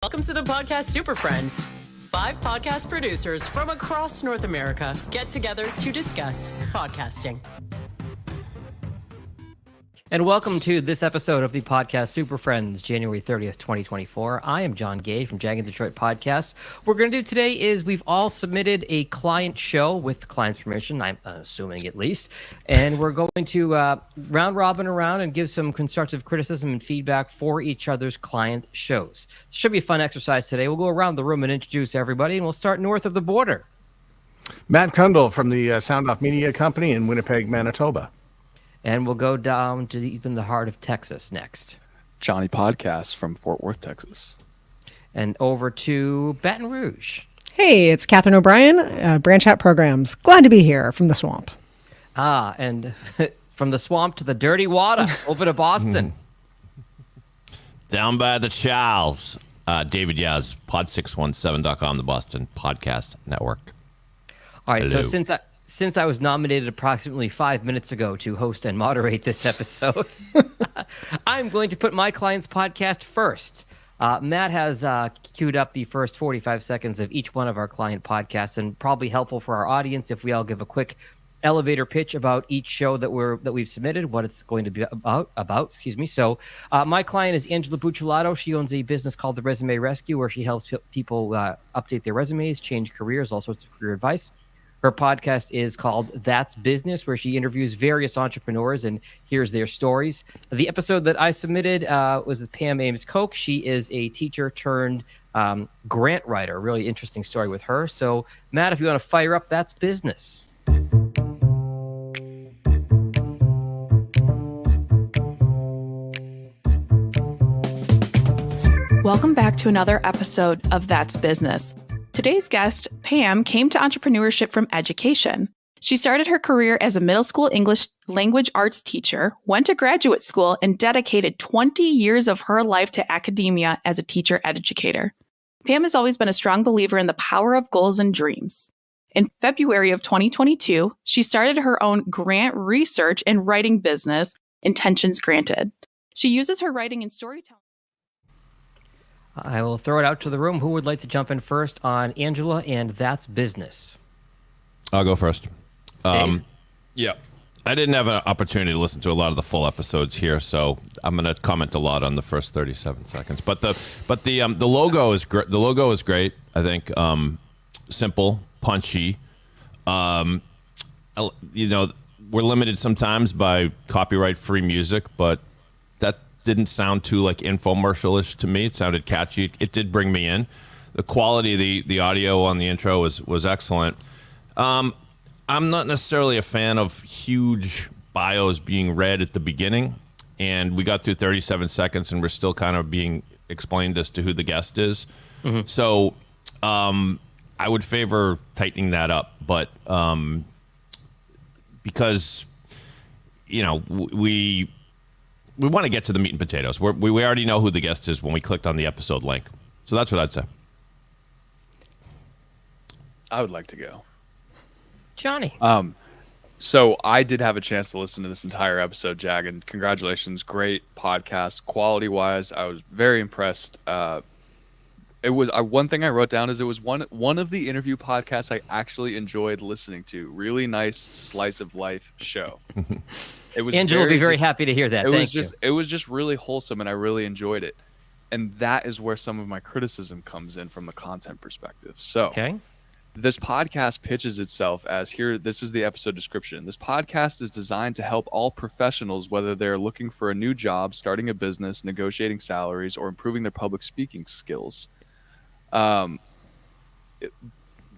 Welcome to the Podcast Superfriends. 5 podcast producers from across North America get together to discuss podcasting. And welcome to this episode of the Podcast Superfriends, January 30th, 2024. I am John Gay from Jag and Detroit Podcasts. What we're going to do today is we've all submitted a client show with client's permission, I'm assuming at least, and we're going to round robin around and give some constructive criticism and feedback for each other's client shows. It should be a fun exercise today. We'll go around the room and introduce everybody, and we'll start north of the border. Matt Kundle from the Sound Off Media Company in Winnipeg, Manitoba. And we'll go down to even the heart of Texas next. Johnny Podcast from Fort Worth, Texas. And over to Baton Rouge. Hey, it's Catherine O'Brien, Branch Out Programs. Glad to be here from the swamp. And from the swamp to the dirty water, over to Boston. Down by the Charles. David Yaz, pod617.com, the Boston Podcast Network. All right, Hello. so since I was nominated approximately 5 minutes ago to host and moderate this episode, I'm going to put my client's podcast first. Matt has queued up the first 45 seconds of each one of our client podcasts, and probably helpful for our audience if we all give a quick elevator pitch about each show that we've submitted, what it's going to be about. So my client is Angela Bucciolato. She owns a business called The Resume Rescue, where she helps people update their resumes, change careers, all sorts of career advice. Her podcast is called That's Business, where she interviews various entrepreneurs and hears their stories. The episode that I submitted was with Pam Ames Koch. She is a teacher turned grant writer. Really interesting story with her. So, Matt, if you want to fire up That's Business. Welcome back to another episode of That's Business. Today's guest, Pam, came to entrepreneurship from education. She started her career as a middle school English language arts teacher, went to graduate school, and dedicated 20 years of her life to academia as a teacher educator. Pam has always been a strong believer in the power of goals and dreams. In February of 2022, she started her own grant research and writing business, Intentions Granted. She uses her writing and storytelling. I will throw it out to the room. Who would like to jump in first on Angela and That's Business? I'll go first. Dave? Yeah. I didn't have an opportunity to listen to a lot of the full episodes here, so I'm going to comment a lot on the first 37 seconds. But the logo is the logo is great. I think simple, punchy. We're limited sometimes by copyright-free music, but that didn't sound too like infomercial-ish to me. It sounded catchy. It did bring me in. The quality of the audio on the intro was excellent. I'm not necessarily a fan of huge bios being read at the beginning, and we got through 37 seconds and we're still kind of being explained as to who the guest is. Mm-hmm. So I would favor tightening that up, but because we want to get to the meat and potatoes. We already know who the guest is when we clicked on the episode link. So that's what I'd say. I would like to go. Johnny. So I did have a chance to listen to this entire episode, Jag, and congratulations. Great podcast. Quality-wise, I was very impressed. It was one thing I wrote down is it was one of the interview podcasts I actually enjoyed listening to. Really nice slice of life show. It was Angela will be very happy to hear that. It was just really wholesome, and I really enjoyed it. And that is where some of my criticism comes in from the content perspective. So, okay. This podcast pitches itself as here. This is the episode description. This podcast is designed to help all professionals, whether they're looking for a new job, starting a business, negotiating salaries, or improving their public speaking skills.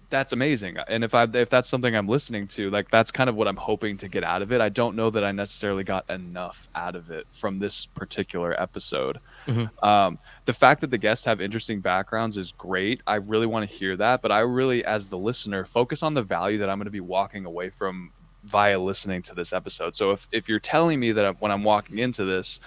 That's amazing. And if that's something I'm listening to, like that's kind of what I'm hoping to get out of it. I don't know that I necessarily got enough out of it from this particular episode. Mm-hmm. The fact that the guests have interesting backgrounds is great. I really want to hear that, but I really, as the listener, focus on the value that I'm going to be walking away from via listening to this episode. So if you're telling me that when I'm walking into this,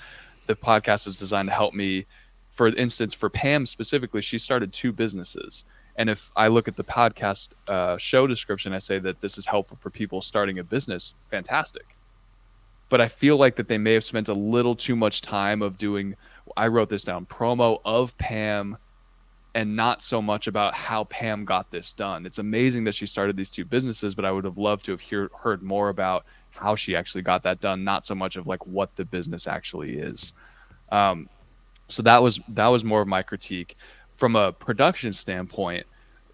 the podcast is designed to help me, for instance, for Pam specifically, she started 2 businesses. And if I look at the podcast show description, I say that this is helpful for people starting a business, fantastic. But I feel like that they may have spent a little too much time of doing, I wrote this down, promo of Pam and not so much about how Pam got this done. It's amazing that she started these 2 businesses, but I would have loved to have heard more about how she actually got that done, not so much of like what the business actually is. So that was more of my critique. From a production standpoint,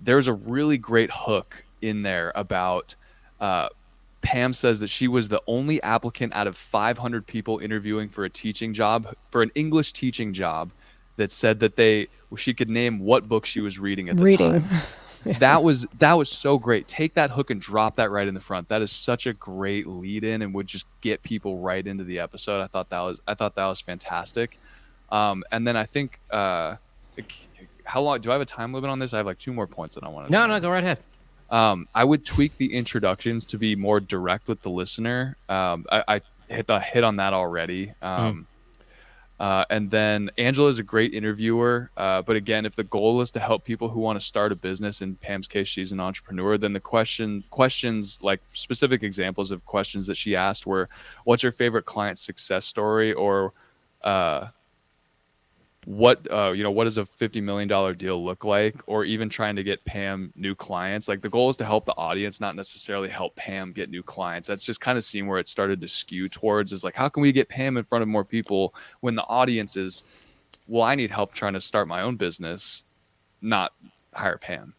there's a really great hook in there about Pam says that she was the only applicant out of 500 people interviewing for a teaching job, for an English teaching job, that said that she could name what book she was reading at the time. Yeah. That was so great. Take that hook and drop that right in the front. That is such a great lead in and would just get people right into the episode. I thought that was fantastic. And then I think how long do I have a time limit on this? I have like 2 more points that I want to No, go right ahead. I would tweak the introductions to be more direct with the listener. I hit on that already. And then Angela is a great interviewer. But again, if the goal is to help people who want to start a business, in Pam's case, she's an entrepreneur, then the questions, like specific examples of questions that she asked were, what's your favorite client success story? Or what does a $50 million deal look like? Or even trying to get Pam new clients. Like the goal is to help the audience, not necessarily help Pam get new clients. That's just kind of seen where it started to skew towards, is like, how can we get Pam in front of more people, when the audience is, well, I need help trying to start my own business, not hire Pam.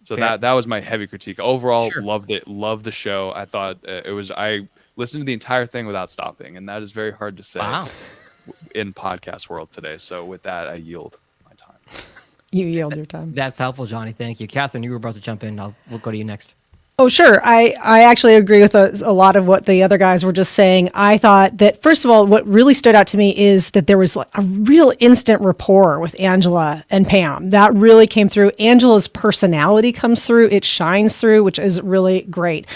So that was my heavy critique. Overall, Sure. Loved it. Loved the show. I thought I listened to the entire thing without stopping, and that is very hard to say. Wow. In podcast world today. So with that, I yield my time. You yield your time. That's helpful, Johnny. Thank you. Catherine, you were about to jump in. We'll go to you next. Oh, sure. I actually agree with a lot of what the other guys were just saying. I thought that, first of all, what really stood out to me is that there was a real instant rapport with Angela and Pam. That really came through. Angela's personality comes through. It shines through, which is really great.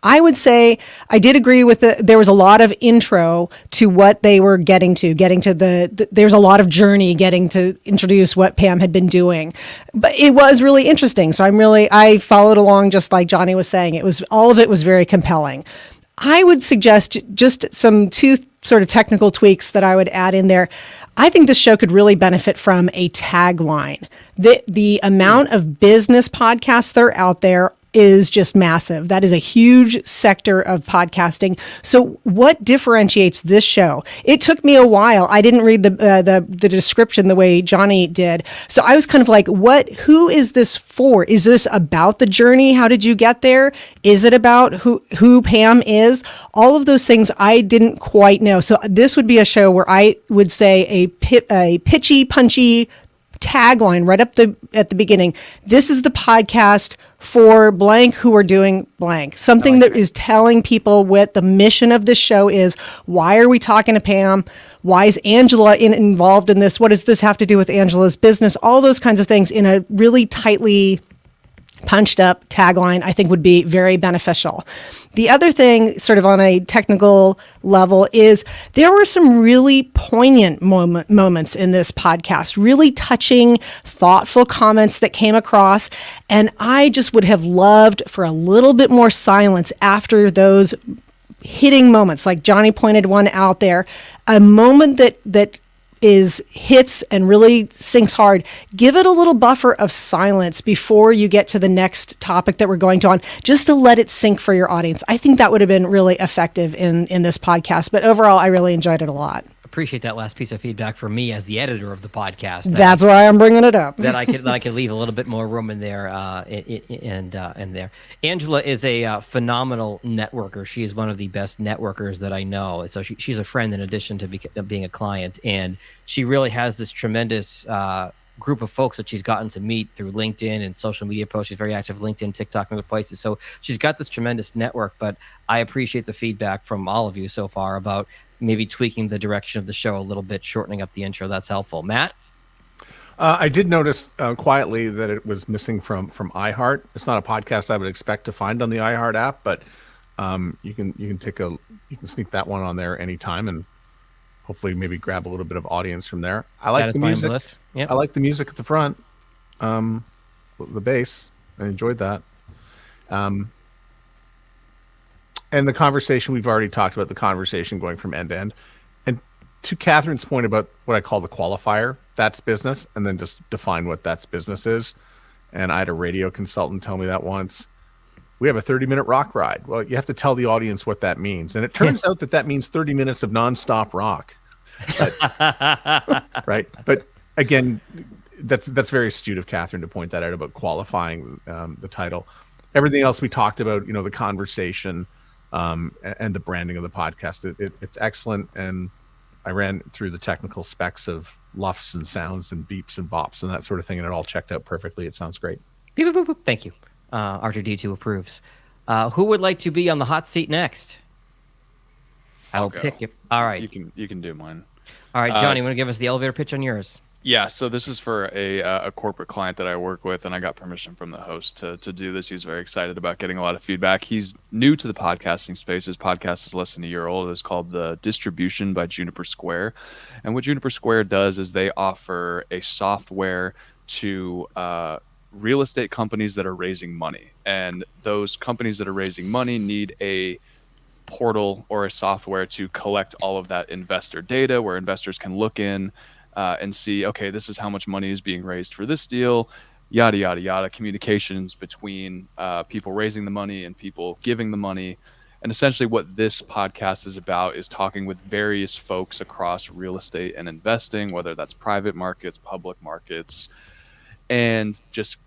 I would say I did agree with there was a lot of intro to what they were getting to there's a lot of journey getting to introduce what Pam had been doing, but it was really interesting. So I followed along just like Johnny was saying. All of it was very compelling. I would suggest just some 2 sort of technical tweaks that I would add in there. I think this show could really benefit from a tagline. The amount of business podcasts that are out there is just massive. That is a huge sector of podcasting. So what differentiates this show? It took me a while. I didn't read the description the way Johnny did. So I was kind of like, who is this for? Is this about the journey? How did you get there? Is it about who Pam is? All of those things I didn't quite know. So this would be a show where I would say a pitchy, punchy tagline right up at the beginning. This is the podcast for blank who are doing blank. Something that is telling people what the mission of this show is. Why are we talking to Pam? Why is Angela involved in this? What does this have to do with Angela's business? All those kinds of things in a really tightly punched up tagline, I think would be very beneficial. The other thing, sort of on a technical level, is there were some really poignant moments in this podcast, really touching, thoughtful comments that came across. And I just would have loved for a little bit more silence after those hitting moments. Like Johnny pointed one out there, a moment that hits and really sinks hard. Give it a little buffer of silence before you get to the next topic that we're going to on, just to let it sink for your audience. I think that would have been really effective in this podcast. But overall, I really enjoyed it a lot. Appreciate that last piece of feedback from me as the editor of the podcast. That's why I'm bringing it up. that I could leave a little bit more room in there, and there. Angela is a phenomenal networker. She is one of the best networkers that I know. So she's a friend in addition to being a client, and she really has this tremendous group of folks that she's gotten to meet through LinkedIn and social media posts. She's very active LinkedIn, TikTok, and other places. So she's got this tremendous network. But I appreciate the feedback from all of you so far about maybe tweaking the direction of the show a little bit, shortening up the intro. That's helpful. Matt? I did notice quietly that it was missing from iHeart. It's not a podcast I would expect to find on the iHeart app, but you can sneak that one on there anytime and hopefully maybe grab a little bit of audience from there. I like the music. List. Yep. I like the music at the front, the bass. I enjoyed that. And the conversation, we've already talked about the conversation going from end to end. And to Catherine's point about what I call the qualifier, that's business, and then just define what that's business is. And I had a radio consultant tell me that once. We have a 30-minute rock ride. Well, you have to tell the audience what that means. And it turns out that means 30 minutes of nonstop rock. But, right? But again, that's very astute of Catherine to point that out about qualifying the title. Everything else we talked about, the conversation and the branding of the podcast, it's excellent. And I ran through the technical specs of luffs and sounds and beeps and bops and that sort of thing, and it all checked out perfectly. It sounds great. Beep, boop, boop, boop. Thank you. R2D2 approves. Who would like to be on the hot seat next? I'll pick it. All right. You can do mine. All right, Johnny, you want to give us the elevator pitch on yours? Yeah, so this is for a corporate client that I work with, and I got permission from the host to do this. He's very excited about getting a lot of feedback. He's new to the podcasting space. His podcast is less than a year old. It's called The Distribution by Juniper Square. And what Juniper Square does is they offer a software to real estate companies that are raising money. And those companies that are raising money need a portal or a software to collect all of that investor data where investors can look in and see, okay, this is how much money is being raised for this deal, yada, yada, yada, communications between people raising the money and people giving the money. And essentially what this podcast is about is talking with various folks across real estate and investing, whether that's private markets, public markets, and just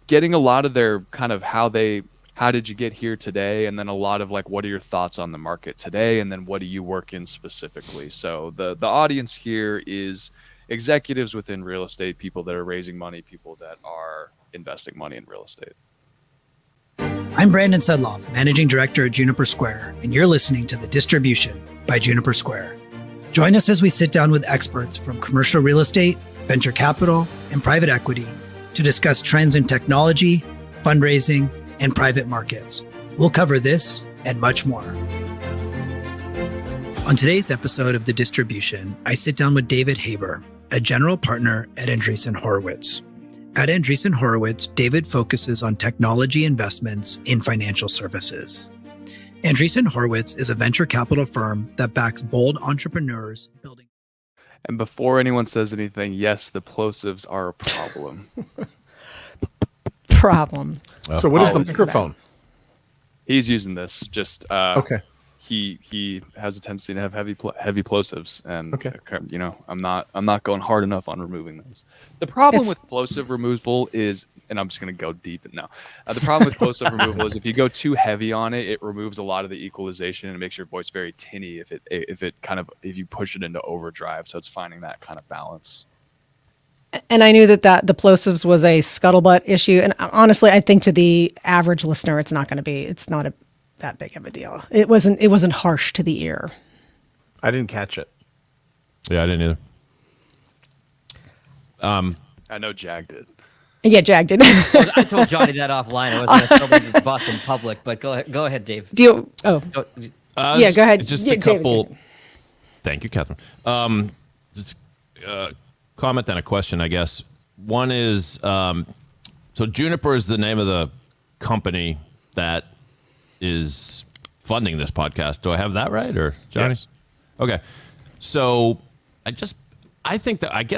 getting a lot of their kind of how did you get here today? And then a lot of like, what are your thoughts on the market today? And then what do you work in specifically? So the audience here is executives within real estate, people that are raising money, people that are investing money in real estate. I'm Brandon Sedloff, Managing Director at Juniper Square, and you're listening to The Distribution by Juniper Square. Join us as we sit down with experts from commercial real estate, venture capital, and private equity to discuss trends in technology, fundraising, and private markets. We'll cover this and much more. On today's episode of The Distribution, I sit down with David Haber, a general partner at Andreessen Horowitz. At Andreessen Horowitz, David focuses on technology investments in financial services. Andreessen Horowitz is a venture capital firm that backs bold entrepreneurs building. And before anyone says anything, yes, the plosives are a problem. Problem. So what is the microphone? He's using this. Just okay. He has a tendency to have heavy plosives, and okay. I'm not going hard enough on removing those. The problem with plosive removal is, and I'm just going to go deep now. The problem with plosive removal is if you go too heavy on it, it removes a lot of the equalization and it makes your voice very tinny if you push it into overdrive. So it's finding that kind of balance. And I knew that the plosives was a scuttlebutt issue. And honestly, I think to the average listener, it's not that big of a deal. It wasn't harsh to the ear. I didn't catch it. Yeah, I didn't either. I know Jag did. Yeah, Jag did. I told Johnny that offline. I wasn't going to throw him the bus in public, but go ahead, Dave. Yeah, go ahead. Just yeah, a couple. David. Thank you, Catherine. Just comment and a question, I guess. One is, so Juniper is the name of the company that is funding this podcast. Do I have that right, or Johnny? Yes. Okay. So I guess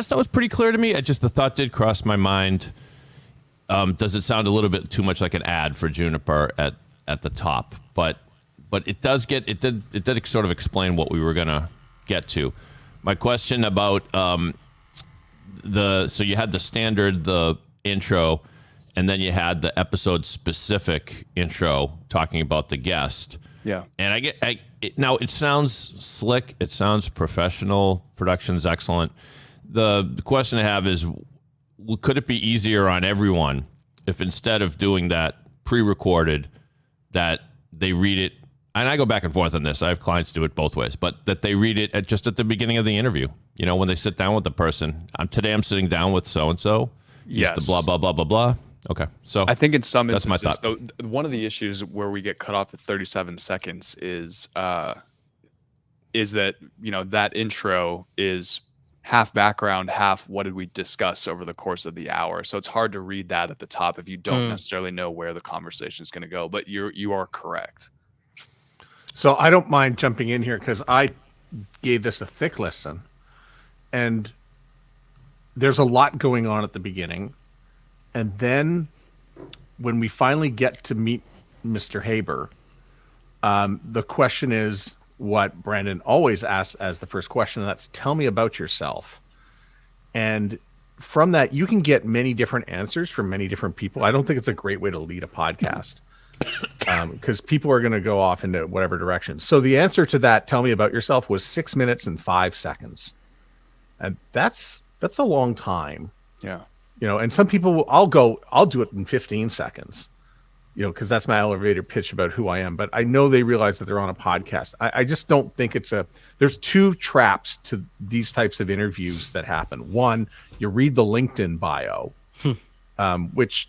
that was pretty clear to me. The thought did cross my mind. Does it sound a little bit too much like an ad for Juniper at the top? But it did sort of explain what we were gonna get to. My question about so you had the standard, the intro, and then you had the episode specific intro talking about the guest. Yeah. And now it sounds slick. It sounds professional. Production's excellent. The question I have is, could it be easier on everyone if instead of doing that pre-recorded, that they read it? And I go back and forth on this. I have clients do it both ways, but that they read it just at the beginning of the interview. When they sit down with the person. Today I'm sitting down with so-and-so. Yes. The blah, blah, blah, blah, blah. Okay. So I think in some that's instances, my thought. so one of the issues where we get cut off at 37 seconds is that, that intro is half background, half what did we discuss over the course of the hour. So it's hard to read that at the top if you don't necessarily know where the conversation is going to go, but you are correct. So I don't mind jumping in here because I gave this a thick listen, and there's a lot going on at the beginning, and then when we finally get to meet Mr. Haber, the question is what Brandon always asks as the first question, and that's tell me about yourself. And from that, you can get many different answers from many different people. I don't think it's a great way to lead a podcast because people are going to go off into whatever direction. So the answer to that, tell me about yourself, was 6 minutes and 5 seconds. And that's a long time. Yeah. And some people I'll do it in 15 seconds, because that's my elevator pitch about who I am. But I know they realize that they're on a podcast. I just don't think there's two traps to these types of interviews that happen. One, you read the LinkedIn bio, which,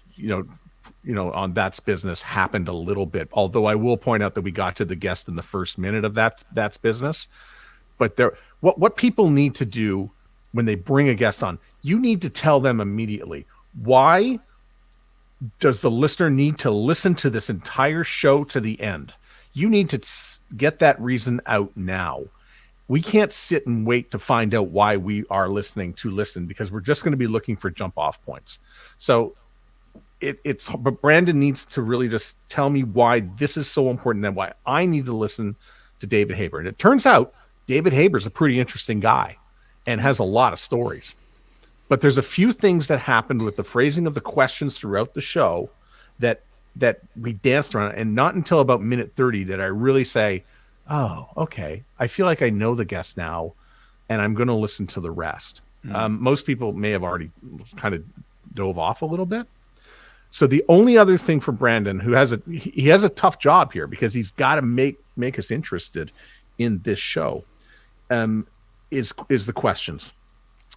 on That's Business happened a little bit. Although I will point out that we got to the guest in the first minute of That's Business. But what people need to do when they bring a guest on, you need to tell them immediately, why does the listener need to listen to this entire show to the end? You need to get that reason out now. We can't sit and wait to find out why we are listening to listen, because we're just going to be looking for jump off points. So but Brandon needs to really just tell me why this is so important and why I need to listen to David Haber. And it turns out David Haber's a pretty interesting guy and has a lot of stories. But there's a few things that happened with the phrasing of the questions throughout the show that we danced around. And not until about minute 30 did I really say, oh, okay, I feel like I know the guest now, and I'm going to listen to the rest. Most people may have already kind of dove off a little bit. So the only other thing for Brandon, who has a tough job here because he's got to make us interested in this show, is the questions.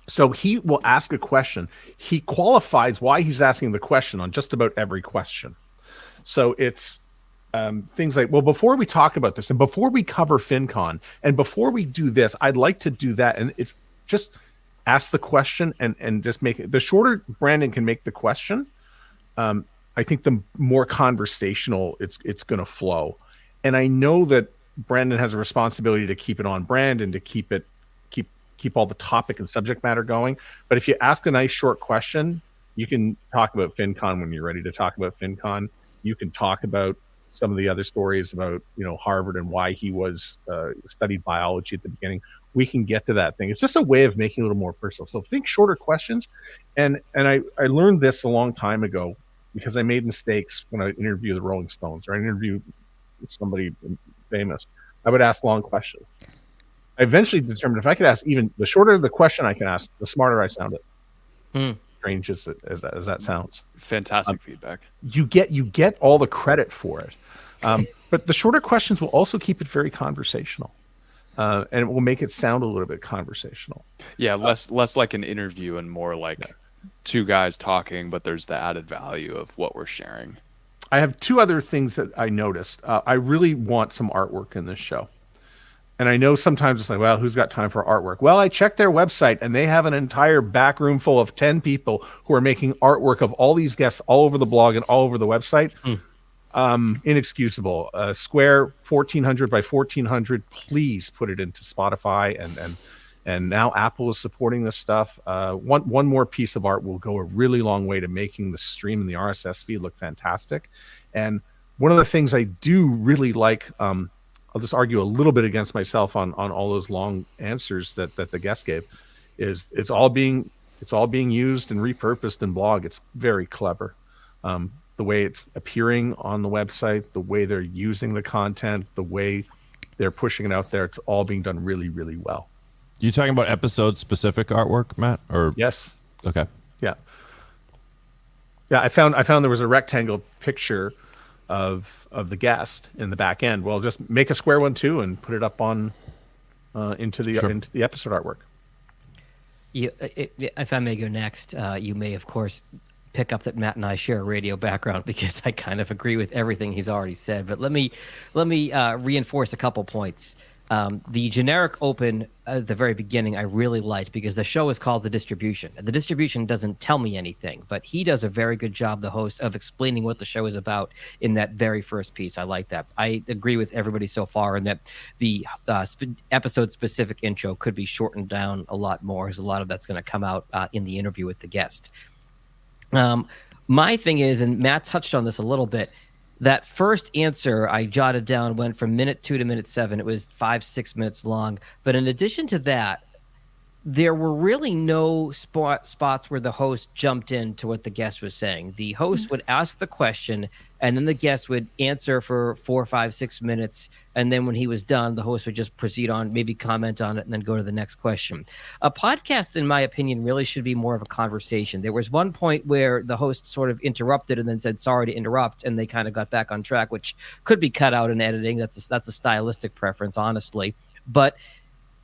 So he will ask a question. He qualifies why he's asking the question on just about every question. So it's things like, well, before we talk about this and before we cover FinCon and before we do this, I'd like to do that. And if just ask the question and just make it, the shorter Brandon can make the question, I think the more conversational it's going to flow. And I know that Brandon has a responsibility to keep it on brand and to keep all the topic and subject matter going. But if you ask a nice short question, you can talk about FinCon when you're ready to talk about FinCon. You can talk about some of the other stories about, Harvard and why he was studied biology at the beginning. We can get to that thing. It's just a way of making it a little more personal. So think shorter questions. And I learned this a long time ago because I made mistakes when I interviewed the Rolling Stones or I interviewed somebody famous. I would ask long questions. I eventually determined if I could ask even the shorter the question I can ask, the smarter I sounded. Strange as that sounds. Fantastic feedback. You get all the credit for it. But the shorter questions will also keep it very conversational. And it will make it sound a little bit conversational. Yeah, less like an interview and more like two guys talking, but there's the added value of what we're sharing. I have two other things that I noticed. I really want some artwork in this show. And I know sometimes it's like, well, who's got time for artwork? Well, I checked their website and they have an entire back room full of 10 people who are making artwork of all these guests all over the blog and all over the website. Inexcusable. Square 1400 by 1400. Please put it into Spotify and now Apple is supporting this stuff. One more piece of art will go a really long way to making the stream and the RSS feed look fantastic. And one of the things I do really like, I'll just argue a little bit against myself on all those long answers that the guest gave, is it's all being used and repurposed in blog. It's very clever. The way it's appearing on the website, the way they're using the content, the way they're pushing it out there, it's all being done really, really well. You talking about episode specific artwork, Matt? Or yes. Okay. Yeah. I found there was a rectangle picture of the guest in the back end. Well, just make a square one too and put it up on into the episode artwork. If I may go next, you may of course pick up that Matt and I share a radio background because I kind of agree with everything he's already said. But let me reinforce a couple points. The generic open at the very beginning I really liked because the show is called The Distribution. The Distribution doesn't tell me anything, but he does a very good job, the host, of explaining what the show is about in that very first piece. I like that. I agree with everybody so far in that the episode-specific intro could be shortened down a lot more, because a lot of that's going to come out in the interview with the guest. My thing is, and Matt touched on this a little bit, that first answer I jotted down went from minute 2 to minute 7. It was 5-6 minutes long. But in addition to that, there were really no spots where the host jumped into what the guest was saying. The host would ask the question, and then the guest would answer for 4, 5, 6 minutes. And then when he was done, the host would just proceed on, maybe comment on it, and then go to the next question. A podcast, in my opinion, really should be more of a conversation. There was one point where the host sort of interrupted and then said, sorry to interrupt, and they kind of got back on track, which could be cut out in editing. That's a stylistic preference, honestly. But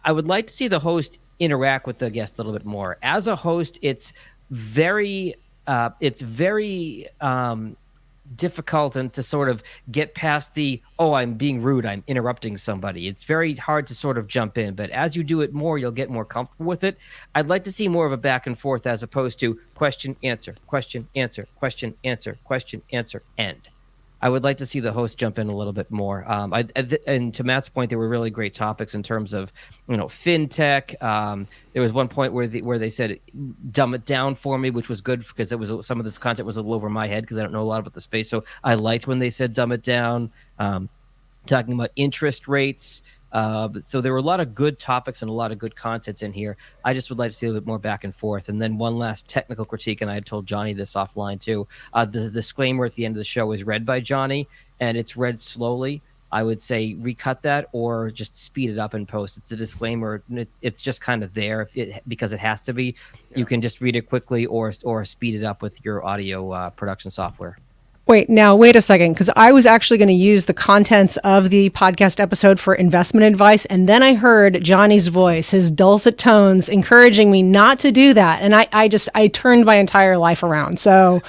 I would like to see the host interact with the guest a little bit more. As a host, it's very difficult and to sort of get past the, oh, I'm being rude, I'm interrupting somebody. It's very hard to sort of jump in, but as you do it more, you'll get more comfortable with it. I'd like to see more of a back and forth as opposed to question, answer, question, answer, question, answer, question, answer, end. I would like to see the host jump in a little bit more. And to Matt's point, there were really great topics in terms of, fintech. There was one point where they said, dumb it down for me, which was good because it was some of this content was a little over my head because I don't know a lot about the space. So I liked when they said dumb it down. Talking about interest rates. So there were a lot of good topics and a lot of good content in here. I just would like to see a little bit more back and forth. And then one last technical critique, and I had told Johnny this offline too. The disclaimer at the end of the show is read by Johnny, and it's read slowly. I would say recut that or just speed it up in post. It's a disclaimer. It's just kind of there because it has to be. Yeah. You can just read it quickly or speed it up with your audio production software. Wait a second, because I was actually going to use the contents of the podcast episode for investment advice, and then I heard Johnny's voice, his dulcet tones, encouraging me not to do that, and I turned my entire life around. So,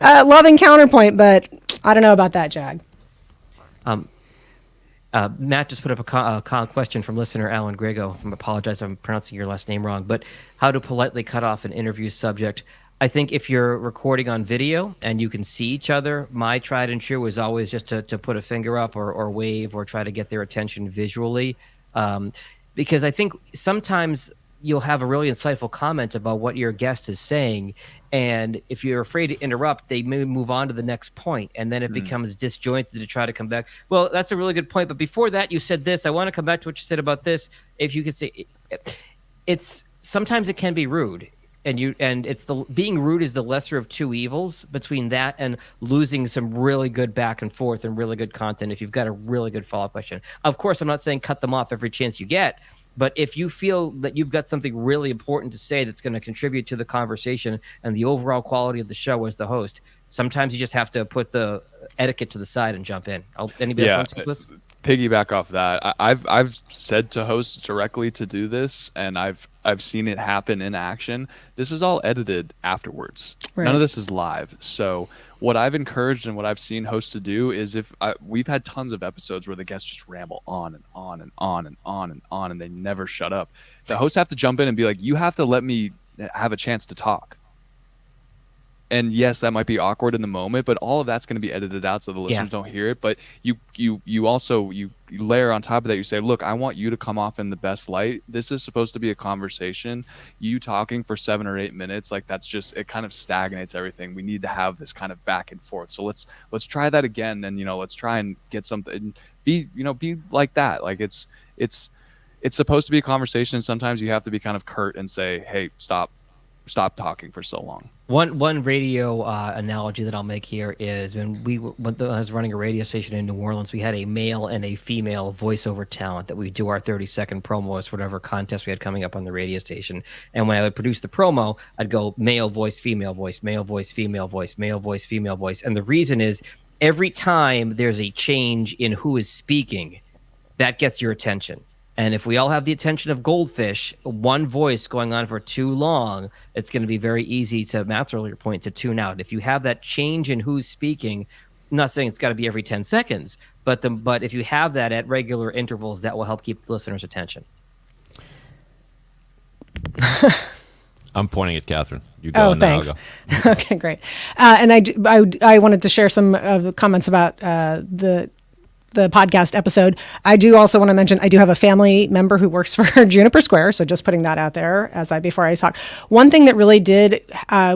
loving counterpoint, but I don't know about that, Jag. Matt just put up a question from listener Alan Grego. I apologize, I'm pronouncing your last name wrong, but how to politely cut off an interview subject. I think if you're recording on video and you can see each other, my tried and true is always just to put a finger up or wave or try to get their attention visually. Because I think sometimes you'll have a really insightful comment about what your guest is saying. And if you're afraid to interrupt, they may move on to the next point. And then it becomes disjointed to try to come back. Well, that's a really good point. But before that, you said this. I want to come back to what you said about this. If you could say it's sometimes it can be rude. And it's being rude is the lesser of two evils between that and losing some really good back and forth and really good content if you've got a really good follow-up question. Of course, I'm not saying cut them off every chance you get, but if you feel that you've got something really important to say that's going to contribute to the conversation and the overall quality of the show as the host, sometimes you just have to put the etiquette to the side and jump in. Anybody else want to take this? Piggyback off that, I've said to hosts directly to do this, and I've seen it happen in action. This is all edited afterwards. Right. None of this is live. So what I've encouraged and what I've seen hosts to do is we've had tons of episodes where the guests just ramble on and on and on and on and on, and they never shut up. The hosts have to jump in and be like, you have to let me have a chance to talk. And yes, that might be awkward in the moment, but all of that's going to be edited out so the listeners don't hear it. But you also layer on top of that, you say, look, I want you to come off in the best light. This is supposed to be a conversation. You talking for 7 or 8 minutes, like that's just, it kind of stagnates everything. We need to have this kind of back and forth. So let's try that again. And, let's try and get something, be like that. Like it's supposed to be a conversation. Sometimes you have to be kind of curt and say, hey, stop talking for so long. One radio analogy that I'll make here is when I was running a radio station in New Orleans, we had a male and a female voiceover talent that we do our 30-second promos for whatever contest we had coming up on the radio station. And when I would produce the promo, I'd go male voice, female voice, male voice, female voice, male voice, female voice. And the reason is every time there's a change in who is speaking, that gets your attention. And if we all have the attention of goldfish, one voice going on for too long, it's going to be very easy, to Matt's earlier point, to tune out. If you have that change in who's speaking, I'm not saying it's got to be every 10 seconds, but if you have that at regular intervals, that will help keep the listener's attention. I'm pointing at Catherine. You go. Oh, thanks. Okay, great. And I wanted to share some of the comments about the podcast episode. I do also want to mention I do have a family member who works for Juniper Square, so just putting that out there before I talk. One thing that really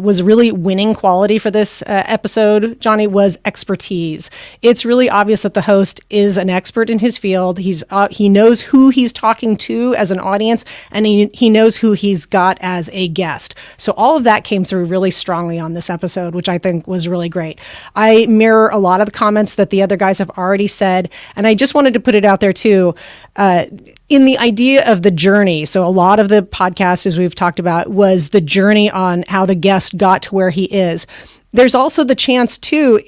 was really winning quality for this episode, Johnny, was expertise. It's really obvious that the host is an expert in his field. He knows who he's talking to as an audience, and he knows who he's got as a guest. So all of that came through really strongly on this episode, which I think was really great. I mirror a lot of the comments that the other guys have already said. And I just wanted to put it out there too, in the idea of the journey. So a lot of the podcast, as we've talked about, was the journey on how the guest got to where he is. There's also the chance too,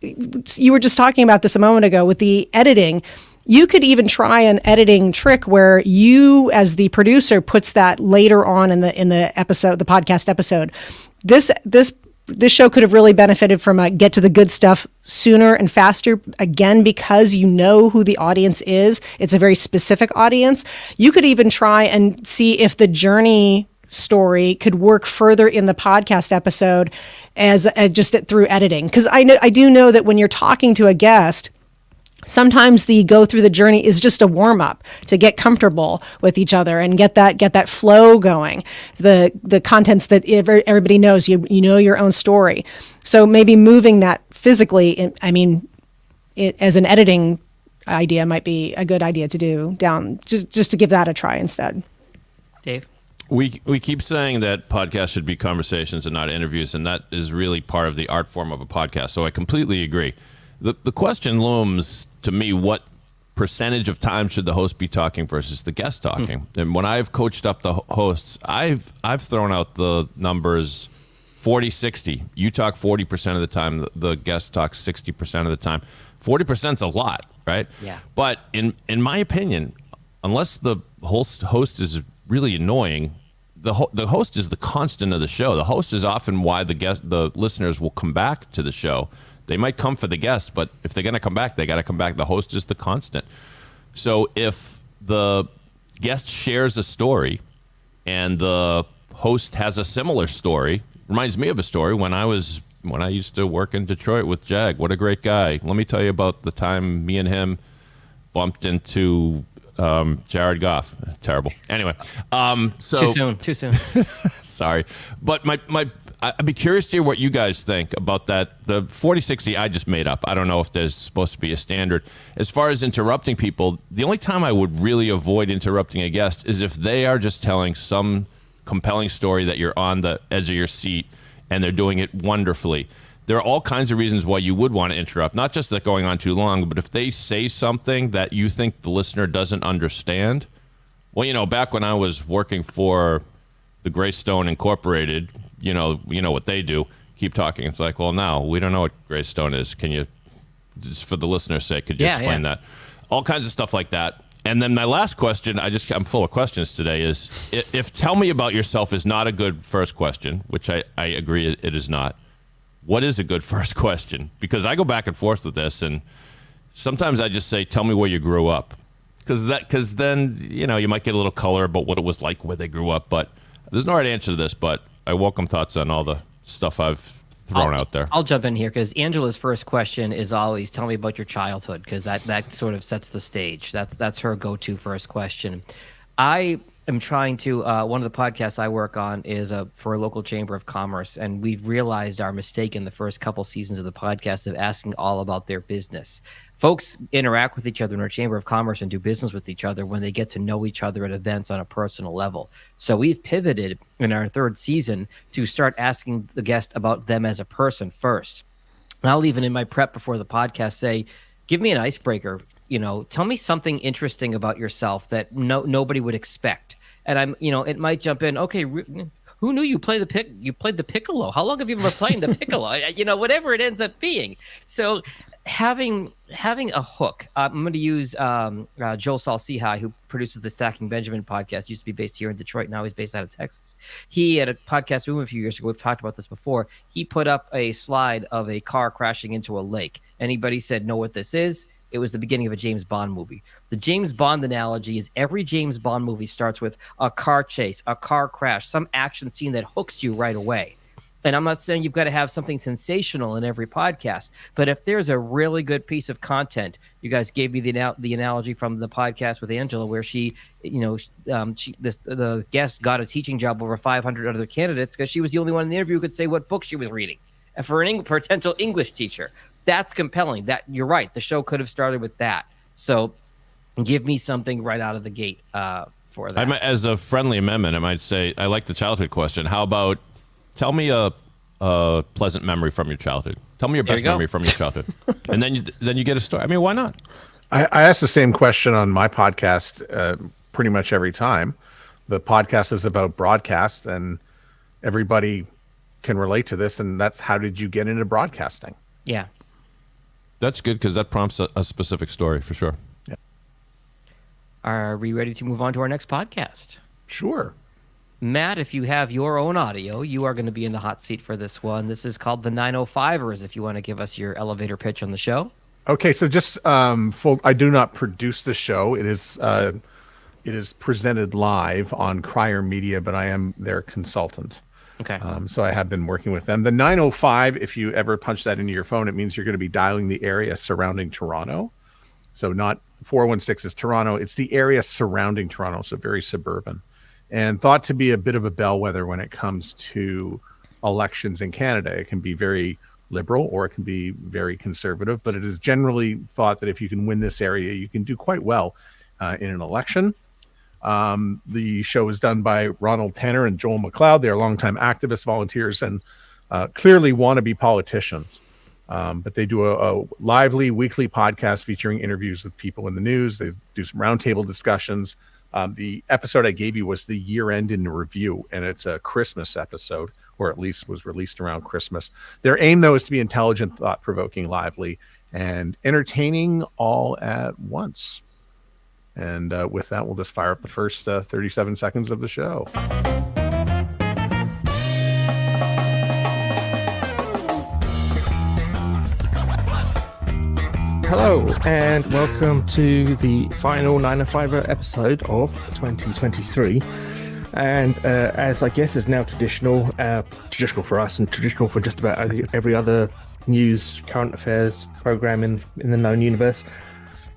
you were just talking about this a moment ago with the editing. You could even try an editing trick where you, as the producer, puts that later on in the episode, the podcast episode. This show could have really benefited from a get to the good stuff sooner and faster, again, because you know who the audience is. It's a very specific audience. You could even try and see if the journey story could work further in the podcast episode as just through editing. Because I do know that when you're talking to a guest, sometimes the go through the journey is just a warm up to get comfortable with each other and get that flow going. The contents that everybody knows, you know your own story. So maybe moving that physically, as an editing idea might be a good idea to do down, just to give that a try instead. Dave? We keep saying that podcasts should be conversations and not interviews, and that is really part of the art form of a podcast. So I completely agree. The question looms to me, what percentage of time should the host be talking versus the guest talking? And when I've coached up the hosts, I've thrown out the numbers 40-60. You talk 40% of the time, the guest talks 60% of the time. 40% is a lot, right? Yeah. But in my opinion, unless the host is really annoying, the host is the constant of the show. The host is often why the listeners will come back to the show. They might come for the guest, but if they're going to come back, they got to come back. The host is the constant. So if the guest shares a story and the host has a similar story, reminds me of a story when I used to work in Detroit with Jag. What a great guy. Let me tell you about the time me and him bumped into Jared Goff. Terrible. Anyway. Too soon. Sorry. But I'd be curious to hear what you guys think about that. The 40-60 I just made up. I don't know if there's supposed to be a standard. As far as interrupting people, the only time I would really avoid interrupting a guest is if they are just telling some compelling story that you're on the edge of your seat and they're doing it wonderfully. There are all kinds of reasons why you would want to interrupt, not just that going on too long, but if they say something that you think the listener doesn't understand. Well, back when I was working for the Greystone Incorporated, you know what they do. Keep talking. It's like, well, now we don't know what Greystone is. Can you, just for the listener's sake, could you explain that? All kinds of stuff like that. And then my last question, I'm full of questions today, is if tell me about yourself is not a good first question, which I agree it is not, what is a good first question? Because I go back and forth with this, and sometimes I just say, tell me where you grew up. Because then, you might get a little color about what it was like where they grew up. But there's no right answer to this, but I welcome thoughts on all the stuff I've thrown out there. I'll jump in here because Angela's first question is always, tell me about your childhood, because that sort of sets the stage. That's her go-to first question. I am trying to, one of the podcasts I work on is for a local chamber of commerce, and we've realized our mistake in the first couple seasons of the podcast of asking all about their business. Folks interact with each other in our chamber of commerce and do business with each other when they get to know each other at events on a personal level. So we've pivoted in our third season to start asking the guest about them as a person first. And I'll even in my prep before the podcast say, give me an icebreaker. Tell me something interesting about yourself that nobody would expect. And it might jump in. Okay, who knew you played the piccolo? How long have you been playing the piccolo? Whatever it ends up being. So having a hook. I'm going to use Joel Salsihai, who produces the Stacking Benjamin podcast. Used to be based here in Detroit. Now he's based out of Texas. He had a podcast room a few years ago. We've talked about this before. He put up a slide of a car crashing into a lake. Anybody said know what this is? It was the beginning of a James Bond movie. The James Bond analogy is every James Bond movie starts with a car chase, a car crash, some action scene that hooks you right away. And I'm not saying you've got to have something sensational in every podcast, but if there's a really good piece of content, you guys gave me the analogy from the podcast with Angela, where the guest got a teaching job over 500 other candidates because she was the only one in the interview who could say what book she was reading. And for a potential English teacher, that's compelling. That you're right. The show could have started with that. So give me something right out of the gate for that. As a friendly amendment, I might say I like the childhood question. How about tell me a pleasant memory from your childhood. Tell me your best memory from your childhood, and then you get a story. I mean, why not? I ask the same question on my podcast pretty much every time. The podcast is about broadcast, and everybody can relate to this, and that's how did you get into broadcasting? Yeah. That's good because that prompts a specific story for sure. Yeah. Are we ready to move on to our next podcast? Sure. Matt, if you have your own audio, you are going to be in the hot seat for this one. This is called the 905ers, if you want to give us your elevator pitch on the show. Okay, so just I do not produce the show. It is presented live on Crier Media, but I am their consultant. Okay. So I have been working with them. The 905, if you ever punch that into your phone, it means you're going to be dialing the area surrounding Toronto. So not 416 is Toronto. It's the area surrounding Toronto, so very suburban. And thought to be a bit of a bellwether when it comes to elections in Canada. It can be very liberal or it can be very conservative, but it is generally thought that if you can win this area, you can do quite well in an election. The show is done by Ronald Tanner and Joel McLeod. They're longtime activists, volunteers, and clearly wannabe politicians. But they do a lively weekly podcast featuring interviews with people in the news. They do some roundtable discussions. The episode I gave you was the year-end in review, and it's a Christmas episode, or at least was released around Christmas. Their aim, though, is to be intelligent, thought-provoking, lively, and entertaining all at once. And with that, we'll just fire up the first 37 seconds of the show. Hello and welcome to the final 905 episode of 2023. And as I guess is now traditional for us and traditional for just about every other news, current affairs program in the known universe,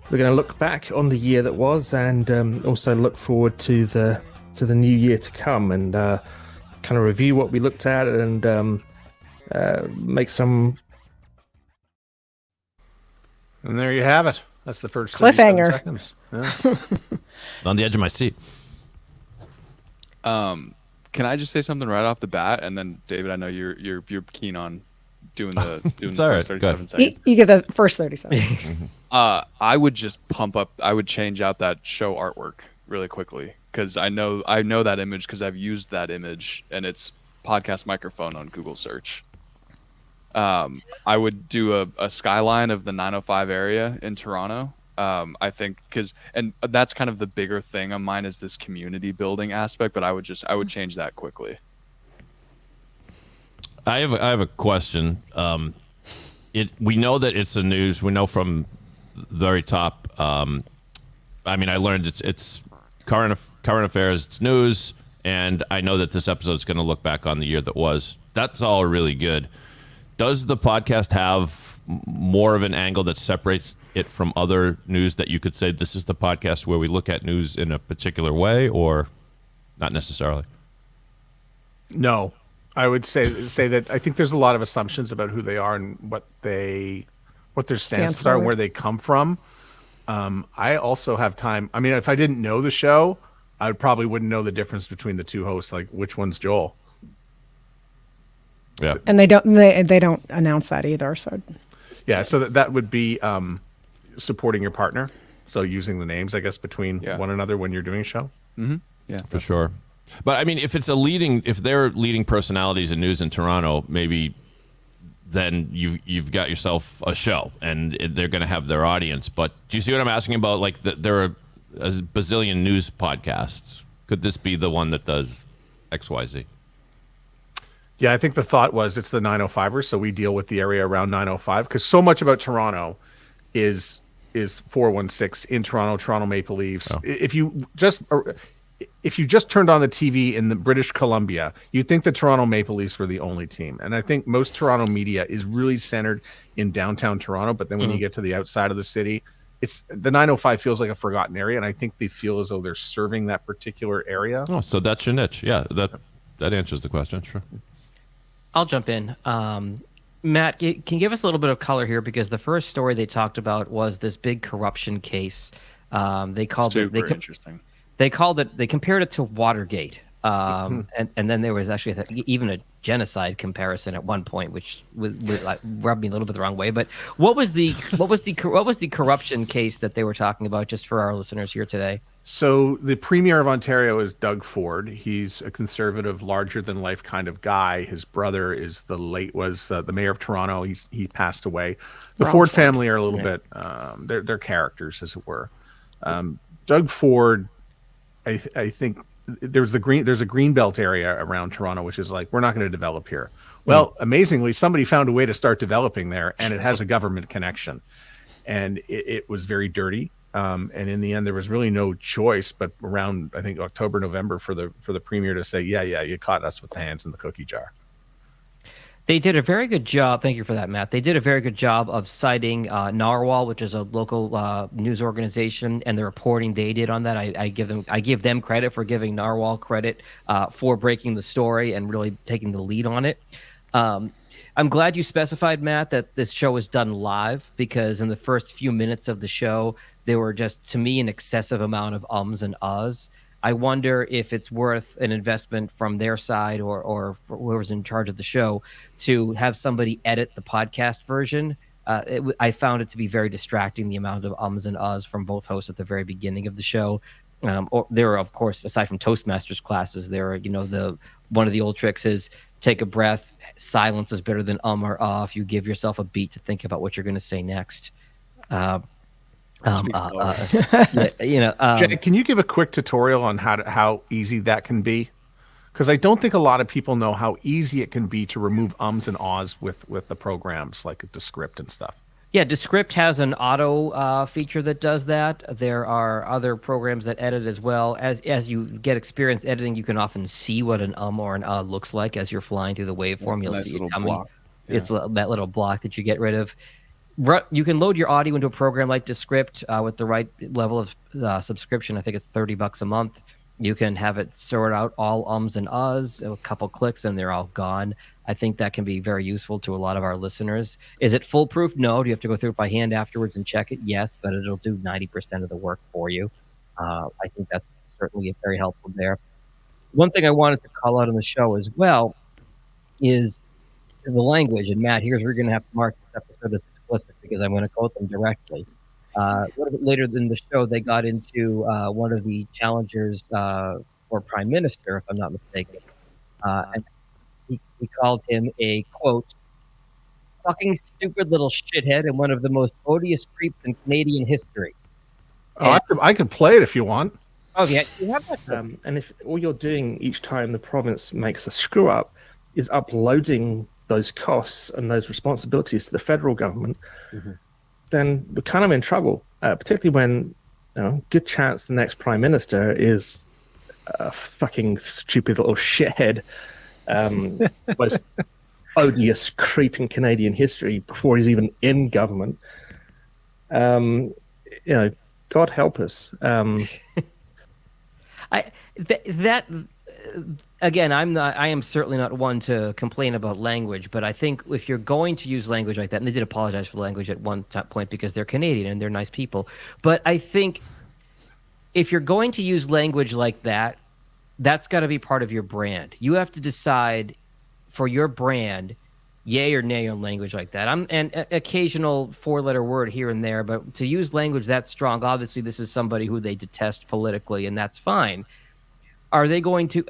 we're going to look back on the year that was and also look forward to the new year to come and kind of review what we looked at and make some. And there you have it. That's the first cliffhanger. Seconds. Yeah. On the edge of my seat. Can I just say something right off the bat? And then, David, I know you're keen on doing the first 37 seconds. You get the first 30 seconds. I would just I would change out that show artwork really quickly because I know that image because I've used that image and it's podcast microphone on Google search. I would do a skyline of the 905 area in Toronto. I think and that's kind of the bigger thing on mine is this community building aspect, but I would change that quickly. I have a question. We know that it's the news. We know from the very top. I mean, I learned it's current affairs, it's news, and I know that this episode is going to look back on the year that was. That's all really good. Does the podcast have more of an angle that separates it from other news that you could say this is the podcast where we look at news in a particular way, or not necessarily? No, I would say that I think there's a lot of assumptions about who they are and what their stances are and where they come from. I also have time. I mean, if I didn't know the show, I probably wouldn't know the difference between the two hosts, like which one's Joel. Yeah, and they don't announce that either. So yeah, so that would be supporting your partner. So using the names, I guess, between one another when you're doing a show. Mm-hmm. Yeah, for sure. But I mean, if they're leading personalities in news in Toronto, maybe then you've got yourself a show, and they're going to have their audience. But do you see what I'm asking about? Like, there are a bazillion news podcasts. Could this be the one that does XYZ? Yeah, I think the thought was it's the 905ers, so we deal with the area around 905, because so much about Toronto is 416 in Toronto Maple Leafs. Oh. If you just turned on the TV in the British Columbia, you'd think the Toronto Maple Leafs were the only team. And I think most Toronto media is really centered in downtown Toronto, but then when you get to the outside of the city, it's the 905 feels like a forgotten area, and I think they feel as though they're serving that particular area. Oh, so that's your niche. Yeah, that answers the question. Sure. I'll jump in. Matt, can you give us a little bit of color here? Because the first story they talked about was this big corruption case. They called Super it interesting. They compared it to Watergate. And then there was actually even a genocide comparison at one point, which was like rubbed me a little bit the wrong way. But what was the corruption case that they were talking about, just for our listeners here today? So the Premier of Ontario is Doug Ford. He's a conservative, larger-than-life kind of guy. His brother is the mayor of Toronto. He passed away. The Ford family are a little bit they're characters, as it were. Doug Ford, I think there's a greenbelt area around Toronto, which is like, we're not going to develop here. Well, amazingly, somebody found a way to start developing there, and it has a government connection, and it was very dirty. And in the end, there was really no choice but around, I think, October, November for the Premier to say, yeah, you caught us with the hands in the cookie jar. They did a very good job. Thank you for that, Matt. They did a very good job of citing Narwhal, which is a local news organization, and the reporting they did on that. I give them credit for giving Narwhal credit for breaking the story and really taking the lead on it. I'm glad you specified, Matt, that this show is done live, because in the first few minutes of the show, there were just, to me, an excessive amount of ums and uhs. I wonder if it's worth an investment from their side or for whoever's in charge of the show to have somebody edit the podcast version. I found it to be very distracting, the amount of ums and uhs from both hosts at the very beginning of the show. Or there are, of course, aside from Toastmasters classes, there are, one of the old tricks is take a breath. Silence is better than or if you give yourself a beat to think about what you're going to say next. Jay, can you give a quick tutorial on how easy that can be? Because I don't think a lot of people know how easy it can be to remove ums and ahs with the programs like Descript and stuff. Yeah, Descript has an auto feature that does that. There are other programs that edit as well. As you get experience editing, you can often see what an or an looks like as you're flying through the waveform. You'll see it coming. Yeah. It's that little block that you get rid of. You can load your audio into a program like Descript with the right level of subscription. I think it's $30 a month. You can have it sort out all ums and uhs, a couple clicks, and they're all gone. I think that can be very useful to a lot of our listeners. Is it foolproof? No. Do you have to go through it by hand afterwards and check it? Yes, but it'll do 90% of the work for you. I think that's certainly very helpful there. One thing I wanted to call out on the show as well is the language. And Matt, here's where you're going to have to mark this episode as explicit, because I'm going to quote them directly. A little bit later in the show, they got into one of the challengers for prime minister, if I'm not mistaken. And he called him a, quote, fucking stupid little shithead and one of the most odious creeps in Canadian history. I could play it if you want. Oh, yeah. You have that. And if all you're doing each time the province makes a screw up is uploading those costs and those responsibilities to the federal government, then we're kind of in trouble, particularly when good chance the next prime minister is a fucking stupid little shithead, most odious creep in Canadian history before he's even in government. God help us. Again, I am certainly not one to complain about language, but I think if you're going to use language like that, and they did apologize for the language at one point because they're Canadian and they're nice people, but I think if you're going to use language like that, that's got to be part of your brand. You have to decide for your brand, yay or nay on language like that. And occasional 4-letter word here and there, but to use language that strong, obviously this is somebody who they detest politically, and that's fine. are they going to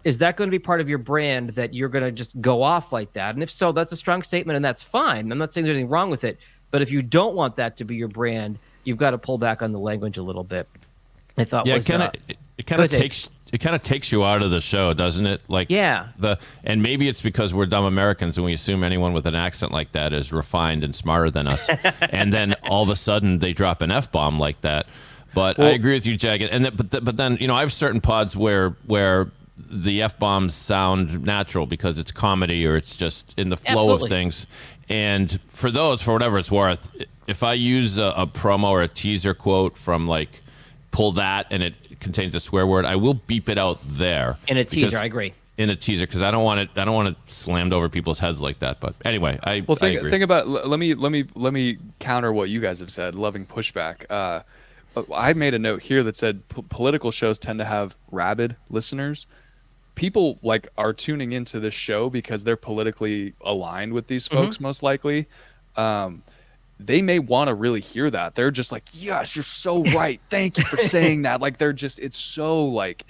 is that going to be part of your brand that you're going to just go off like that? And if so, that's a strong statement, and that's fine. I'm not saying there's anything wrong with it, but if you don't want that to be your brand, you've got to pull back on the language a little bit. I thought it kind of takes you out of the show, doesn't it? Like, yeah. And maybe it's because we're dumb Americans and we assume anyone with an accent like that is refined and smarter than us, and then all of a sudden they drop an F-bomb like that. But I agree with you, Jagged. And but then I have certain pods where the F-bombs sound natural because it's comedy or it's just in the flow of things. And for those, for whatever it's worth, if I use a promo or a teaser quote from like Pull That and it contains a swear word, I will beep it out there. In a teaser, I agree. In a teaser, because I don't want it slammed over people's heads like that. But anyway, I agree. Think about. Let me counter what you guys have said. Loving pushback. I made a note here that said political shows tend to have rabid listeners. People like are tuning into this show because they're politically aligned with these folks, most likely. They may want to really hear that. They're just like, yes, you're so right. Thank you for saying that. Like it's so like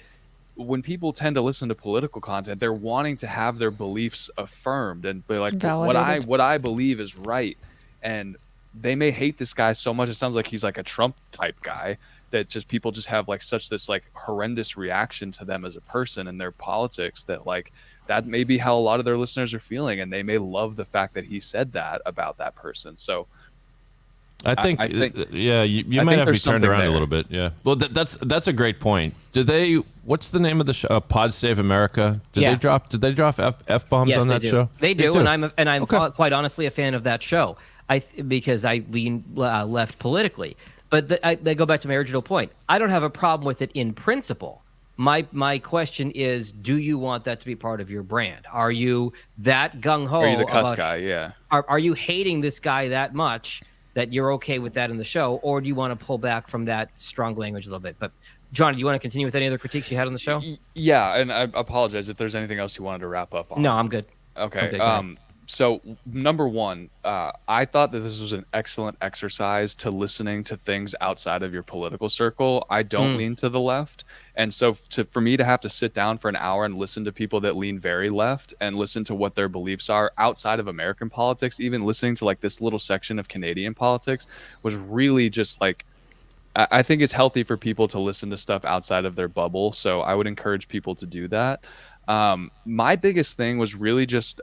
when people tend to listen to political content, they're wanting to have their beliefs affirmed and be like, validated. what I believe is right. And they may hate this guy so much. It sounds like he's like a Trump type guy that just people just have like such this like horrendous reaction to them as a person and their politics that like that may be how a lot of their listeners are feeling. And they may love the fact that he said that about that person. So I think you might have to be turned around a little bit. Yeah. Well, that's a great point. What's the name of the show? Pod Save America. Did they drop F-bombs on that show? They do. And I'm quite honestly a fan of that show. Because I lean left politically. But they go back to my original point. I don't have a problem with it in principle. My question is, do you want that to be part of your brand? Are you that gung-ho? Are you the cuss guy? Yeah. Are you hating this guy that much that you're okay with that in the show? Or do you want to pull back from that strong language a little bit? But John, do you want to continue with any other critiques you had on the show? Yeah, and I apologize if there's anything else you wanted to wrap up on. No, I'm good. Okay. So number one, I thought that this was an excellent exercise to listening to things outside of your political circle. I don't lean to the left. And so for me to have to sit down for an hour and listen to people that lean very left and listen to what their beliefs are outside of American politics, even listening to like this little section of Canadian politics was really just like, I think it's healthy for people to listen to stuff outside of their bubble. So I would encourage people to do that. My biggest thing was really just,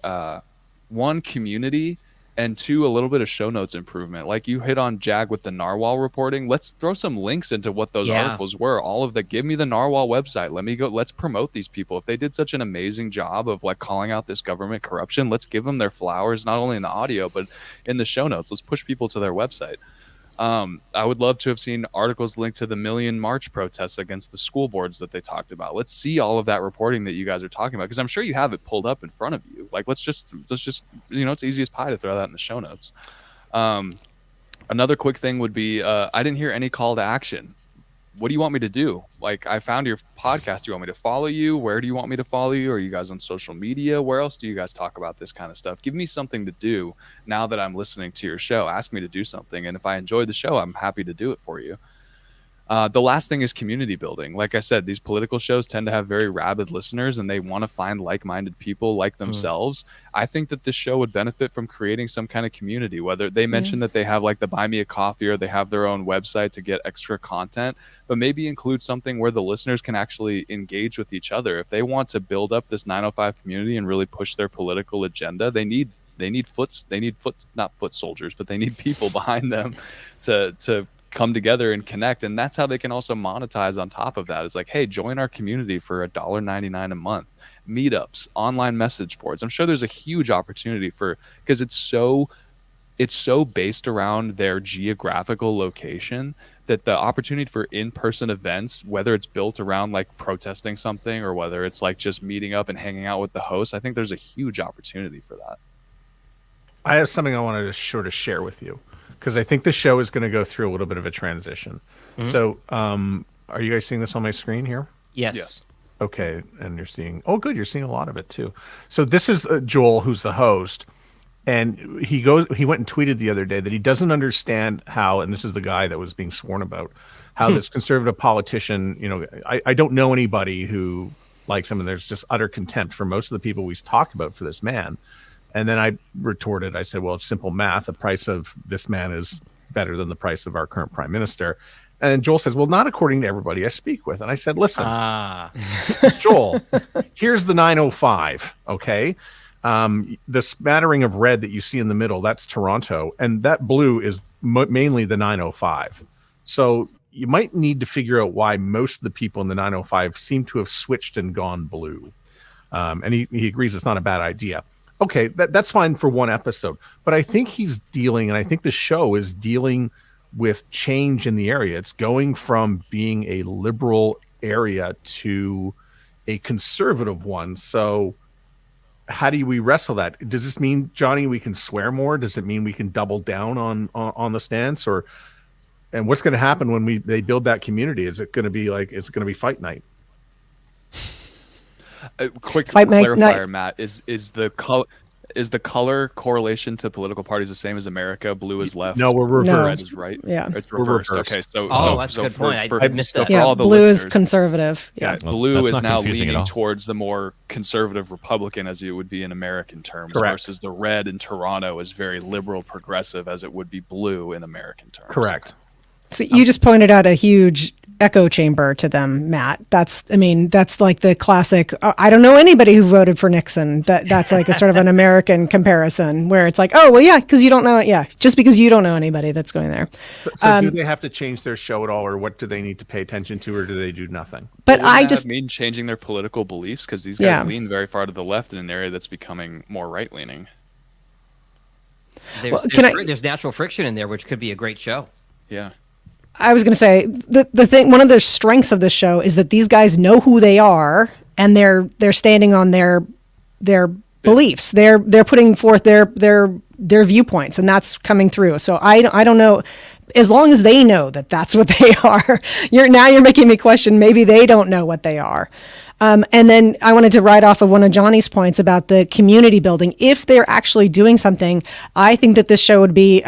one, community, and two, a little bit of show notes improvement. Like you hit on, Jag, with the narwhal reporting. Let's throw some links into what those articles were. Give me the narwhal website. Let's promote these people. If they did such an amazing job of like calling out this government corruption, let's give them their flowers, not only in the audio, but in the show notes. Let's push people to their website. I would love to have seen articles linked to the Million March protests against the school boards that they talked about. Let's see all of that reporting that you guys are talking about, because I'm sure you have it pulled up in front of you. Like, let's just it's easy as pie to throw that in the show notes. Another quick thing would be, I didn't hear any call to action. What do you want me to do? Like, I found your podcast. Do you want me to follow you? Where do you want me to follow you? Are you guys on social media? Where else do you guys talk about this kind of stuff? Give me something to do now that I'm listening to your show. Ask me to do something. And if I enjoy the show, I'm happy to do it for you. The last thing is community building. Like I said, these political shows tend to have very rabid listeners and they want to find like-minded people like themselves. I think that this show would benefit from creating some kind of community, whether they mention that they have like the Buy Me a Coffee or they have their own website to get extra content, but maybe include something where the listeners can actually engage with each other. If they want to build up this 905 community and really push their political agenda, they need not foot soldiers, but they need people behind them to come together and connect. And that's how they can also monetize on top of that. Is like, hey, join our community for $1.99 a month. Meetups, online message boards. I'm sure there's a huge opportunity because it's so based around their geographical location that the opportunity for in-person events, whether it's built around like protesting something or whether it's like just meeting up and hanging out with the host, I think there's a huge opportunity for that. I have something I wanted to sort of share with you, because I think the show is going to go through a little bit of a transition. So are you guys seeing this on my screen here? Yes. Okay. And you're seeing, oh, good. You're seeing a lot of it too. So this is Joel, who's the host. And he went and tweeted the other day that he doesn't understand how, and this is the guy that was being sworn about, how this conservative politician, I don't know anybody who likes him, and there's just utter contempt for most of the people we talk about for this man. And then I retorted, I said, well, it's simple math. The price of this man is better than the price of our current prime minister. And Joel says, well, not according to everybody I speak with. And I said, listen, Joel, here's the 905, okay? The smattering of red that you see in the middle, that's Toronto. And that blue is mainly the 905. So you might need to figure out why most of the people in the 905 seem to have switched and gone blue. And he agrees it's not a bad idea. Okay, that's fine for one episode. But I think he's dealing, and I think the show is dealing with change in the area. It's going from being a liberal area to a conservative one. So how do we wrestle that? Does this mean, Johnny, we can swear more? Does it mean we can double down on the stance? And what's going to happen when they build that community? Is it going to be fight night? A quick Fight clarifier, Matt, is the color correlation to political parties the same as America? Blue is left. No, we're reversed. Red is right. Yeah, it's reversed. Okay, that's a good for, point. For, I missed that. for yeah. all the Blue listeners, is conservative. Yeah, Well, blue that's is not now confusing at leaning all. towards the more conservative Republican, as it would be in American terms, Correct. versus the red in Toronto is very liberal progressive, as it would be blue in American terms. Correct. So you just pointed out a huge echo chamber to them, Matt. That's like the classic, I don't know anybody who voted for Nixon. That's like a sort of an American comparison where it's like, oh, well, yeah, because you don't know it. Yeah, just because you don't know anybody that's going there. So do they have to change their show at all, or what do they need to pay attention to, or do they do nothing? But I just mean changing their political beliefs, because these guys Yeah. lean very far to the left in an area that's becoming more right leaning. There's natural friction in there, which could be a great show. Yeah. I was going to say the thing. One of the strengths of this show is that these guys know who they are, and they're standing on their beliefs. They're putting forth their viewpoints, and that's coming through. So I don't know. As long as they know that that's what they are, you're making me question. Maybe they don't know what they are. And then I wanted to write off of one of Johnny's points about the community building. If they're actually doing something, I think that this show would be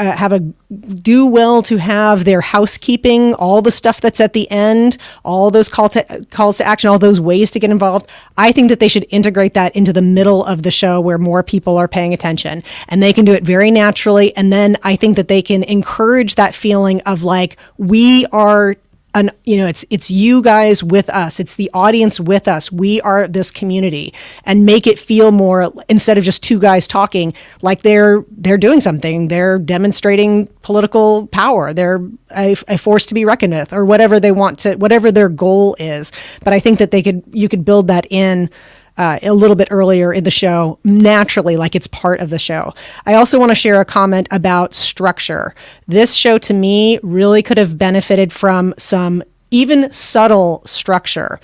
do well to have their housekeeping, all the stuff that's at the end, all those calls to action, all those ways to get involved. I think that they should integrate that into the middle of the show where more people are paying attention, and they can do it very naturally. And then I think that they can encourage that feeling of like, we are, it's you guys with us. It's the audience with us. We are this community, and make it feel more, instead of just two guys talking, like they're doing something. They're demonstrating political power. They're a force to be reckoned with, or whatever they want to, whatever their goal is. But I think that you could build that in a little bit earlier in the show, naturally, like it's part of the show. I also want to share a comment about structure. This show, to me, really could have benefited from some even subtle structure.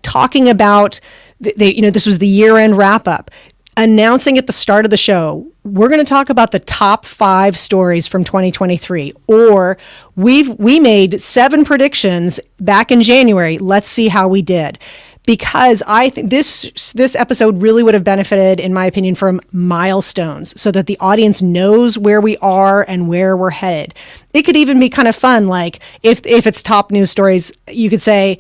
Talking about, this was the year-end wrap-up. Announcing at the start of the show, we're going to talk about the top 5 stories from 2023, or we made 7 predictions back in January. Let's see how we did. Because I think this episode really would have benefited, in my opinion, from milestones, so that the audience knows where we are and where we're headed. It could even be kind of fun, like if it's top news stories, you could say,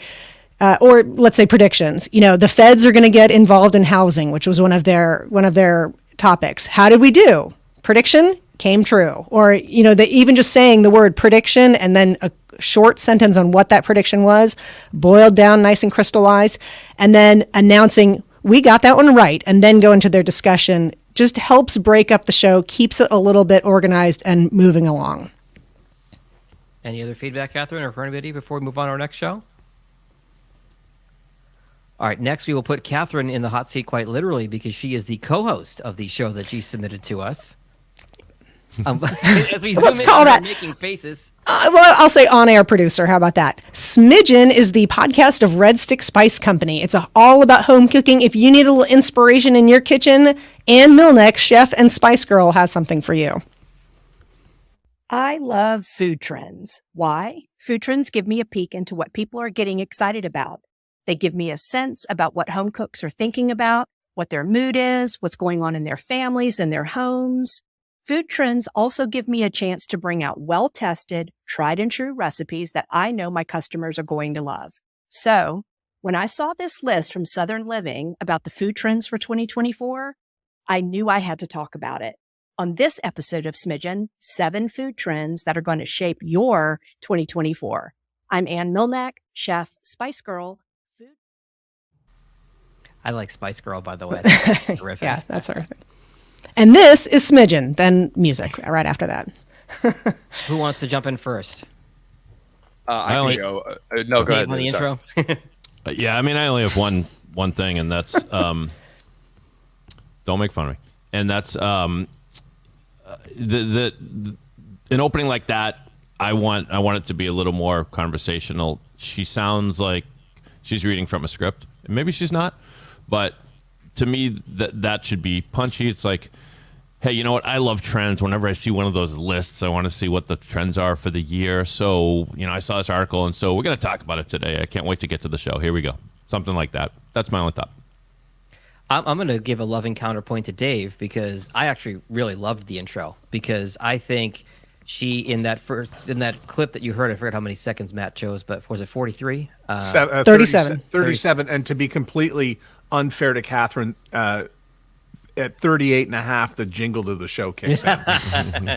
or let's say predictions. The feds are going to get involved in housing, which was one of their topics. How did we do? Prediction came true. Or even just saying the word prediction and then a short sentence on what that prediction was, boiled down nice and crystallized, and then announcing we got that one right, and then go into their discussion, just helps break up the show, keeps it a little bit organized and moving along. Any other feedback, Catherine, or for anybody before we move on to our next show? All right, next we will put Catherine in the hot seat quite literally, because she is the co-host of the show that she submitted to us. As we zoom in, call that making faces. Well, I'll say on-air producer. How about that? Smidgen is the podcast of Red Stick Spice Company. It's all about home cooking. If you need a little inspiration in your kitchen, Ann Milnick, chef and spice girl, has something for you. I love food trends. Why? Food trends give me a peek into what people are getting excited about. They give me a sense about what home cooks are thinking about, what their mood is, what's going on in their families and their homes. Food trends also give me a chance to bring out well-tested, tried and true recipes that I know my customers are going to love. So when I saw this list from Southern Living about the food trends for 2024, I knew I had to talk about it. On this episode of Smidgen, 7 food trends that are going to shape your 2024. I'm Ann Milnack, chef, Spice Girl. I like Spice Girl, by the way. I think that's terrific. Yeah, that's our thing. And this is Smidgen, then music right after that. Who wants to jump in first? I can go. No, go ahead. On the Sorry. intro. Yeah, I mean, I only have one thing, and that's don't make fun of me. And that's an opening like that. I want it to be a little more conversational. She sounds like she's reading from a script. Maybe she's not, but to me, that should be punchy. It's like, hey, you know what? I love trends. Whenever I see one of those lists, I want to see what the trends are for the year. So, I saw this article, and so we're going to talk about it today. I can't wait to get to the show. Here we go. Something like that. That's my only thought. I'm going to give a loving counterpoint to Dave because I actually really loved the intro because I think she, in that clip that you heard, I forget how many seconds Matt chose, but was it 43? 37. 37. And to be completely unfair to Catherine, at 38 and a half, the jingle to the show kicks in.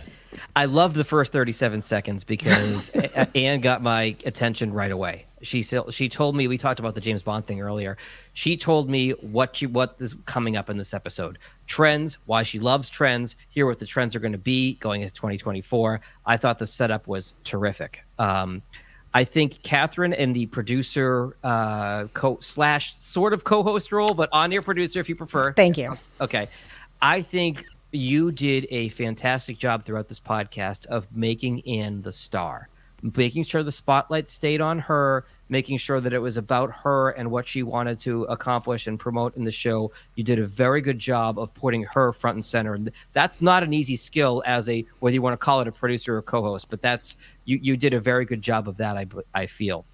I loved the first 37 seconds because Anne got my attention right away. She told me, we talked about the James Bond thing earlier. She told me what is coming up in this episode. Trends, why she loves trends, hear what the trends are going to be going into 2024. I thought the setup was terrific. I think Catherine in the producer slash sort of co-host role, but on-air producer if you prefer. Thank you. Okay. I think you did a fantastic job throughout this podcast of making Anne the star, making sure the spotlight stayed on her, making sure that it was about her and what she wanted to accomplish and promote in the show. You did a very good job of putting her front and center. And that's not an easy skill as whether you want to call it a producer or co-host, but you did a very good job of that, I feel.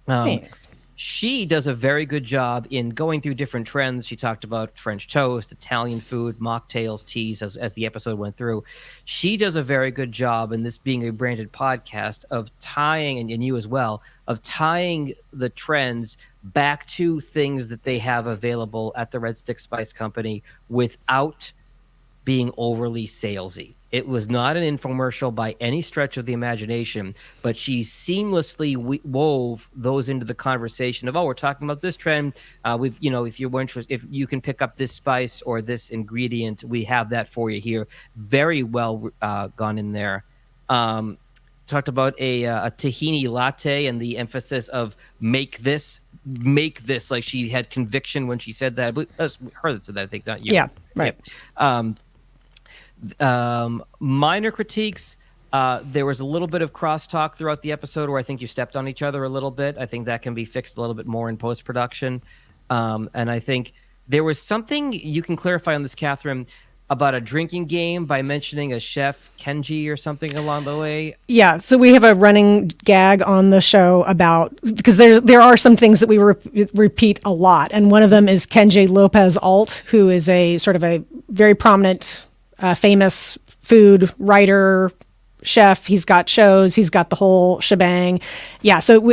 Thanks. She does a very good job in going through different trends. She talked about French toast, Italian food, mocktails, teas as the episode went through. She does a very good job in this being a branded podcast of tying, and you as well, of tying the trends back to things that they have available at the Red Stick Spice Company without being overly salesy. It was not an infomercial by any stretch of the imagination, but she seamlessly wove those into the conversation of, we're talking about this trend. If you can pick up this spice or this ingredient, we have that for you here. Very well gone in there. Talked about a tahini latte and the emphasis of make this. Like she had conviction when she said that. That's her that said that, I think, not you. Yeah, right. Yeah. Minor critiques. There was a little bit of crosstalk throughout the episode where I think you stepped on each other a little bit. I think that can be fixed a little bit more in post-production. And I think there was something you can clarify on this, Catherine, about a drinking game by mentioning a chef, Kenji, or something along the way. Yeah, so we have a running gag on the show about, because there are some things that we repeat a lot. And one of them is Kenji Lopez Alt, who is a sort of a very prominent famous food writer, chef. He's got shows. He's got the whole shebang. Yeah. So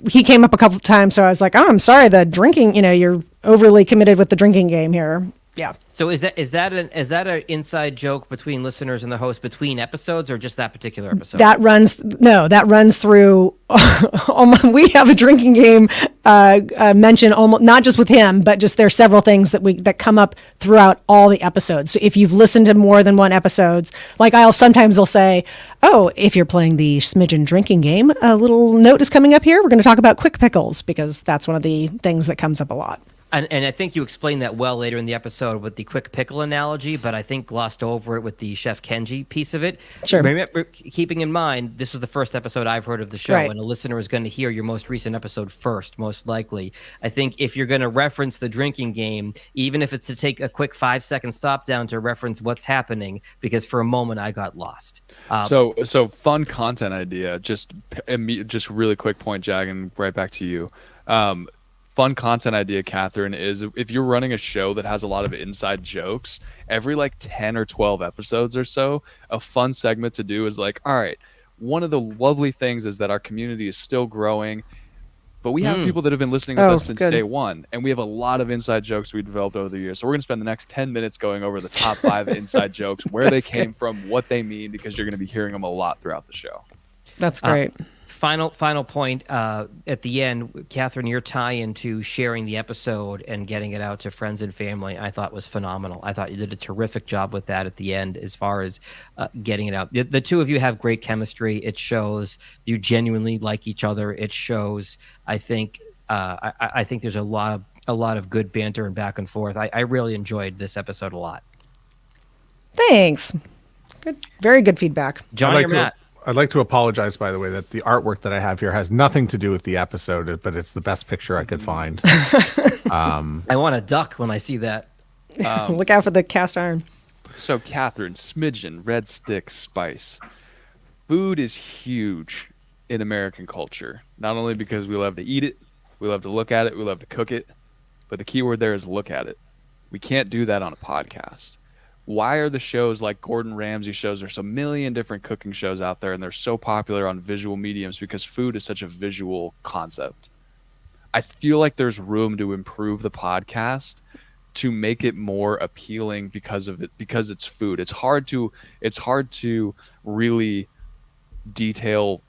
he came up a couple of times. So I was like, I'm sorry, the drinking. You're overly committed with the drinking game here. Yeah. So is that an inside joke between listeners and the host between episodes, or just that particular episode? That runs through. We have a drinking game mention almost not just with him, but just there are several things that come up throughout all the episodes. So if you've listened to more than one episodes, like I'll sometimes say, if you're playing the Smidgen drinking game, a little note is coming up here. We're going to talk about quick pickles because that's one of the things that comes up a lot. And I think you explained that well later in the episode with the quick pickle analogy, but I think glossed over it with the Chef Kenji piece of it. Sure. Remember, keeping in mind, this is the first episode I've heard of the show, right, and a listener is going to hear your most recent episode first, most likely. I think if you're going to reference the drinking game, even if it's to take a quick 5-second stop down to reference what's happening, because for a moment I got lost. So fun content idea. Just really quick point, Jag, and right back to you. fun content idea, Catherine, is if you're running a show that has a lot of inside jokes, every like 10 or 12 episodes or so, a fun segment to do is like, all right, one of the lovely things is that our community is still growing, but we have people that have been listening with us since day one, and we have a lot of inside jokes we developed over the years. So we're going to spend the next 10 minutes going over the top 5 inside jokes, where they came from, what they mean, because you're going to be hearing them a lot throughout the show. That's great. Final point at the end, Catherine, your tie into sharing the episode and getting it out to friends and family, I thought was phenomenal. I thought you did a terrific job with that at the end as far as getting it out. The two of you have great chemistry. It shows you genuinely like each other. It shows, I think there's a lot of good banter and back and forth. I really enjoyed this episode a lot. Thanks. Good, very good feedback. John or Matt? I'd like to apologize, by the way, that the artwork that I have here has nothing to do with the episode, but it's the best picture I could find. I want a duck when I see that. Look out for the cast iron. So, Catherine, Smidgen, red stick, spice. Food is huge in American culture, not only because we love to eat it, we love to look at it, we love to cook it, but the key word there is look at it. We can't do that on a podcast. Why are the shows like Gordon Ramsay shows? There's a million different cooking shows out there, and they're so popular on visual mediums because food is such a visual concept. I feel like there's room to improve the podcast to make it more appealing because it's food. It's hard to really detail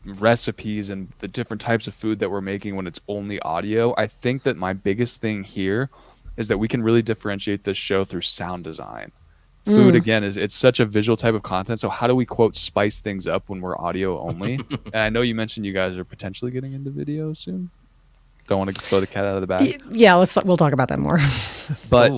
recipes and the different types of food that we're making when it's only audio. I think that my biggest thing here is that we can really differentiate this show through sound design. Food, again, it's such a visual type of content. So how do we, quote, spice things up when we're audio only? And I know you mentioned you guys are potentially getting into video soon. Don't want to throw the cat out of the bag. Yeah, we'll talk about that more. But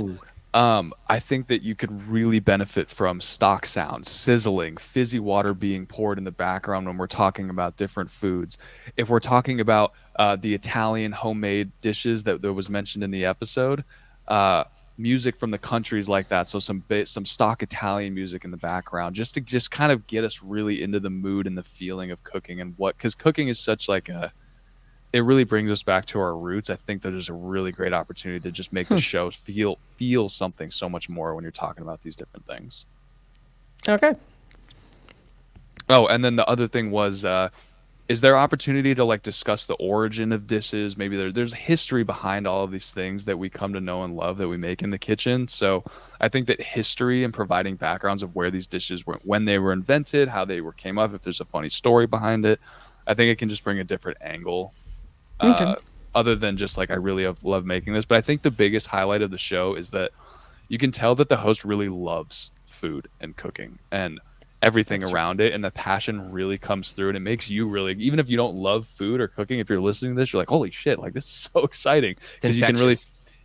I think that you could really benefit from stock sounds, sizzling, fizzy water being poured in the background when we're talking about different foods. If we're talking about the Italian homemade dishes that was mentioned in the episode, music from the countries like that, so some stock Italian music in the background, just to kind of get us really into the mood and the feeling of cooking, and because cooking is such like it really brings us back to our roots. I think that there's a really great opportunity to just make the show feel something so much more when you're talking about these different things. Okay. Oh, and then the other thing was, is there opportunity to like discuss the origin of dishes? Maybe there's history behind all of these things that we come to know and love that we make in the kitchen. So I think that history and providing backgrounds of where these dishes were, when they were invented, how they came up, if there's a funny story behind it, I think it can just bring a different angle. Other than just like, I really love making this. But I think the biggest highlight of the show is that you can tell that the host really loves food and cooking and everything around it, and the passion really comes through, and it makes you really, even if you don't love food or cooking, if you're listening to this, you're like, holy shit, like this is so exciting, because you can really,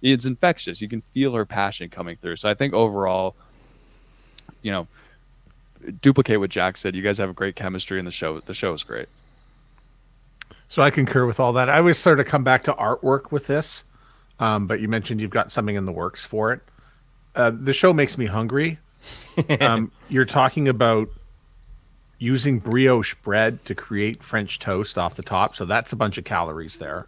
it's infectious. You can feel her passion coming through. So I think overall, duplicate what Jack said. You guys have a great chemistry, and the show is great. So I concur with all that. I always sort of come back to artwork with this, but you mentioned you've got something in the works for it. The show makes me hungry. You're talking about using brioche bread to create French toast off the top, so that's a bunch of calories there.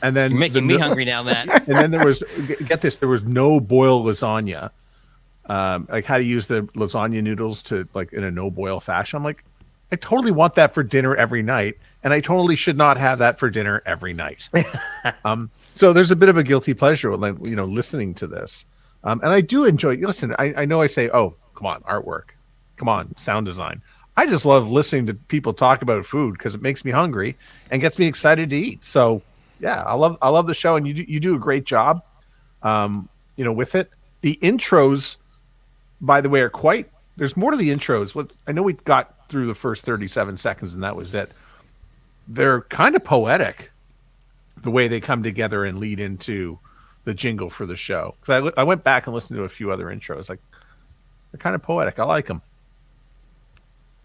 And then you're making me hungry now, Matt. And then there was, get this, there was no boil lasagna. Like how to use the lasagna noodles to like in a no boil fashion. I'm like, I totally want that for dinner every night, and I totally should not have that for dinner every night. So there's a bit of a guilty pleasure, like, listening to this. And I do enjoy. Listen, I know I say, "Oh, come on, artwork, come on, sound design." I just love listening to people talk about food because it makes me hungry and gets me excited to eat. So, yeah, I love the show, and you do a great job, with it. The intros, by the way, are quite. There's more to the intros. I know we got through the first 37 seconds, and that was it. They're kind of poetic, the way they come together and lead into the jingle for the show. Because I went back and listened to a few other intros. Like, they're kind of poetic. I like them.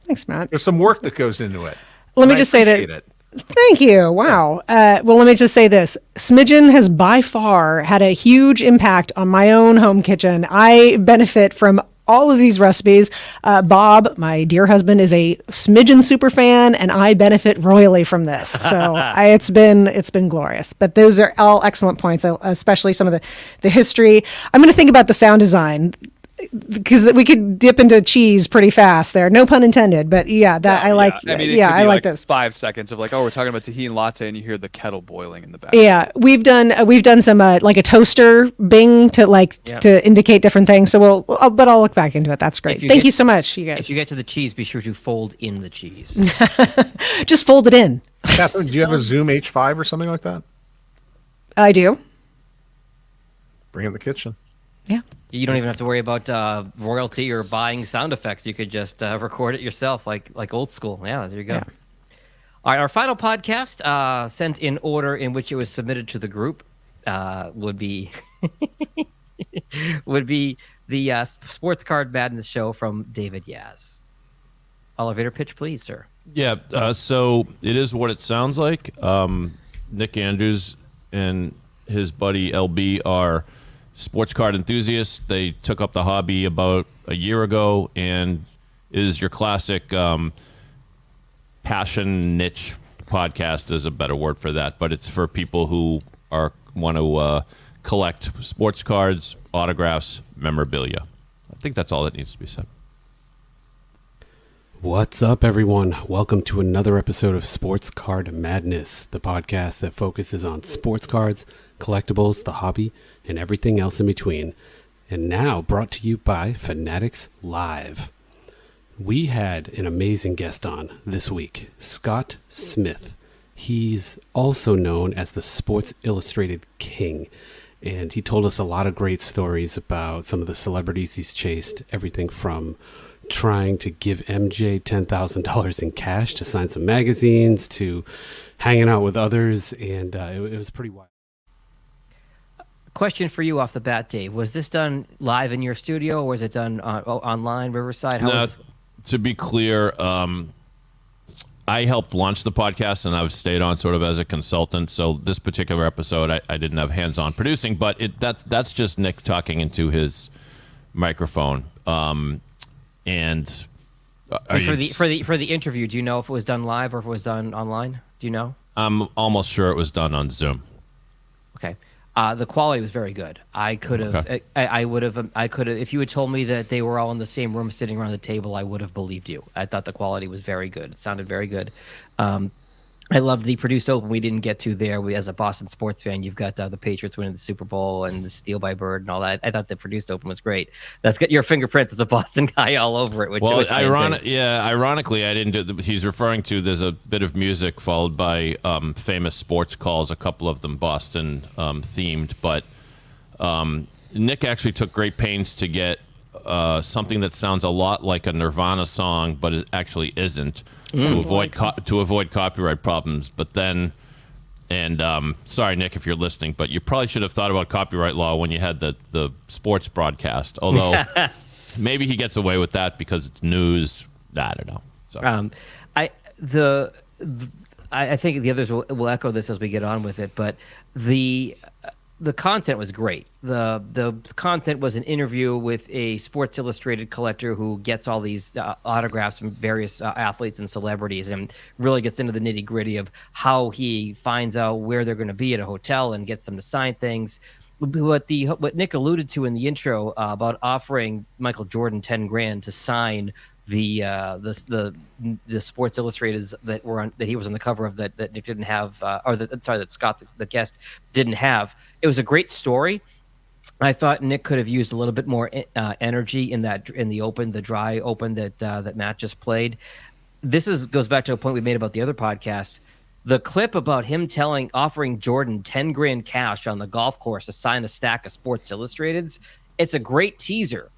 Thanks, Matt. There's some work that goes into it. Let me just say that. Thank you. Wow. Well, let me just say this. Smidgen has by far had a huge impact on my own home kitchen. I benefit from all of these recipes. Bob, my dear husband, is a Smidgen super fan, and I benefit royally from this. So it's been glorious. But those are all excellent points, especially some of the history. I'm going to think about the sound design, because we could dip into cheese pretty fast there. No pun intended, but I like. I mean, I like this. 5 seconds of like, oh, we're talking about tahini latte, and you hear the kettle boiling in the back. Yeah, we've done some like a toaster bing to indicate different things. So but I'll look back into it. That's great. Thank you so much, you guys. If you get to the cheese, be sure to fold in the cheese. Just fold it in. Catherine, do you have a Zoom H5 or something like that? I do. Bring it in the kitchen. Yeah. You don't even have to worry about royalty or buying sound effects. You could just record it yourself, like old school. Yeah, there you go. Yeah. All right, our final podcast, sent in order in which it was submitted to the group, would be the Sports Card Madness show from David Yaz. Elevator pitch, please, sir. Yeah, so it is what it sounds like. Nick Andrews and his buddy LB are sports card enthusiasts. They took up the hobby about a year ago, and it is your classic passion niche podcast is a better word for that, but it's for people who want to collect sports cards, autographs, memorabilia. I think that's all that needs to be said. What's up, everyone? Welcome to another episode of Sports Card Madness, the podcast that focuses on sports cards, collectibles, the hobby, and everything else in between. And now brought to you by Fanatics Live. We had an amazing guest on this week, Scott Smith. He's also known as the Sports Illustrated King, and he told us a lot of great stories about some of the celebrities he's chased, everything from trying to give MJ $10,000 in cash to sign some magazines to hanging out with others, and it was pretty wild. Question for you off the bat, Dave. Was this done live in your studio, or was it done online, Riverside? To be clear, I helped launch the podcast, and I've stayed on sort of as a consultant. So this particular episode, I didn't have hands-on producing, but that's just Nick talking into his microphone. And for the interview, do you know if it was done live or if it was done online? Do you know? I'm almost sure it was done on Zoom. Okay. The quality was very good. I could have, Okay. I would have, if you had told me that they were all in the same room sitting around the table, I would have believed you. I thought the quality was very good. It sounded very good. I loved the produced open we didn't get to there. As a Boston sports fan, you've got the Patriots winning the Super Bowl and the steal by Bird and all that. I thought the produced open was great. That's got your fingerprints as a Boston guy all over it. Ironically, I didn't do. He's referring to there's a bit of music followed by famous sports calls, a couple of them Boston themed. But Nick actually took great pains to get something that sounds a lot like a Nirvana song, but it actually isn't. To avoid copyright problems, but then, and sorry, Nick, if you're listening, but you probably should have thought about copyright law when you had the sports broadcast. Although maybe he gets away with that because it's news. I don't know. So. I think the others will echo this as we get on with it, but the content was great. The content was an interview with a Sports Illustrated collector who gets all these autographs from various athletes and celebrities and really gets into the nitty gritty of how he finds out where they're going to be at a hotel and gets them to sign things. What Nick alluded to in the intro about offering Michael Jordan $10,000 to sign the Sports Illustrateds that he was on the cover of that Nick didn't have, that Scott the guest didn't have. It was a great story. I thought Nick could have used a little bit more energy in the dry open that Matt just played. This goes back to a point we made about the other podcast. The clip about him offering Jordan $10,000 cash on the golf course to sign a stack of Sports Illustrateds. It's a great teaser.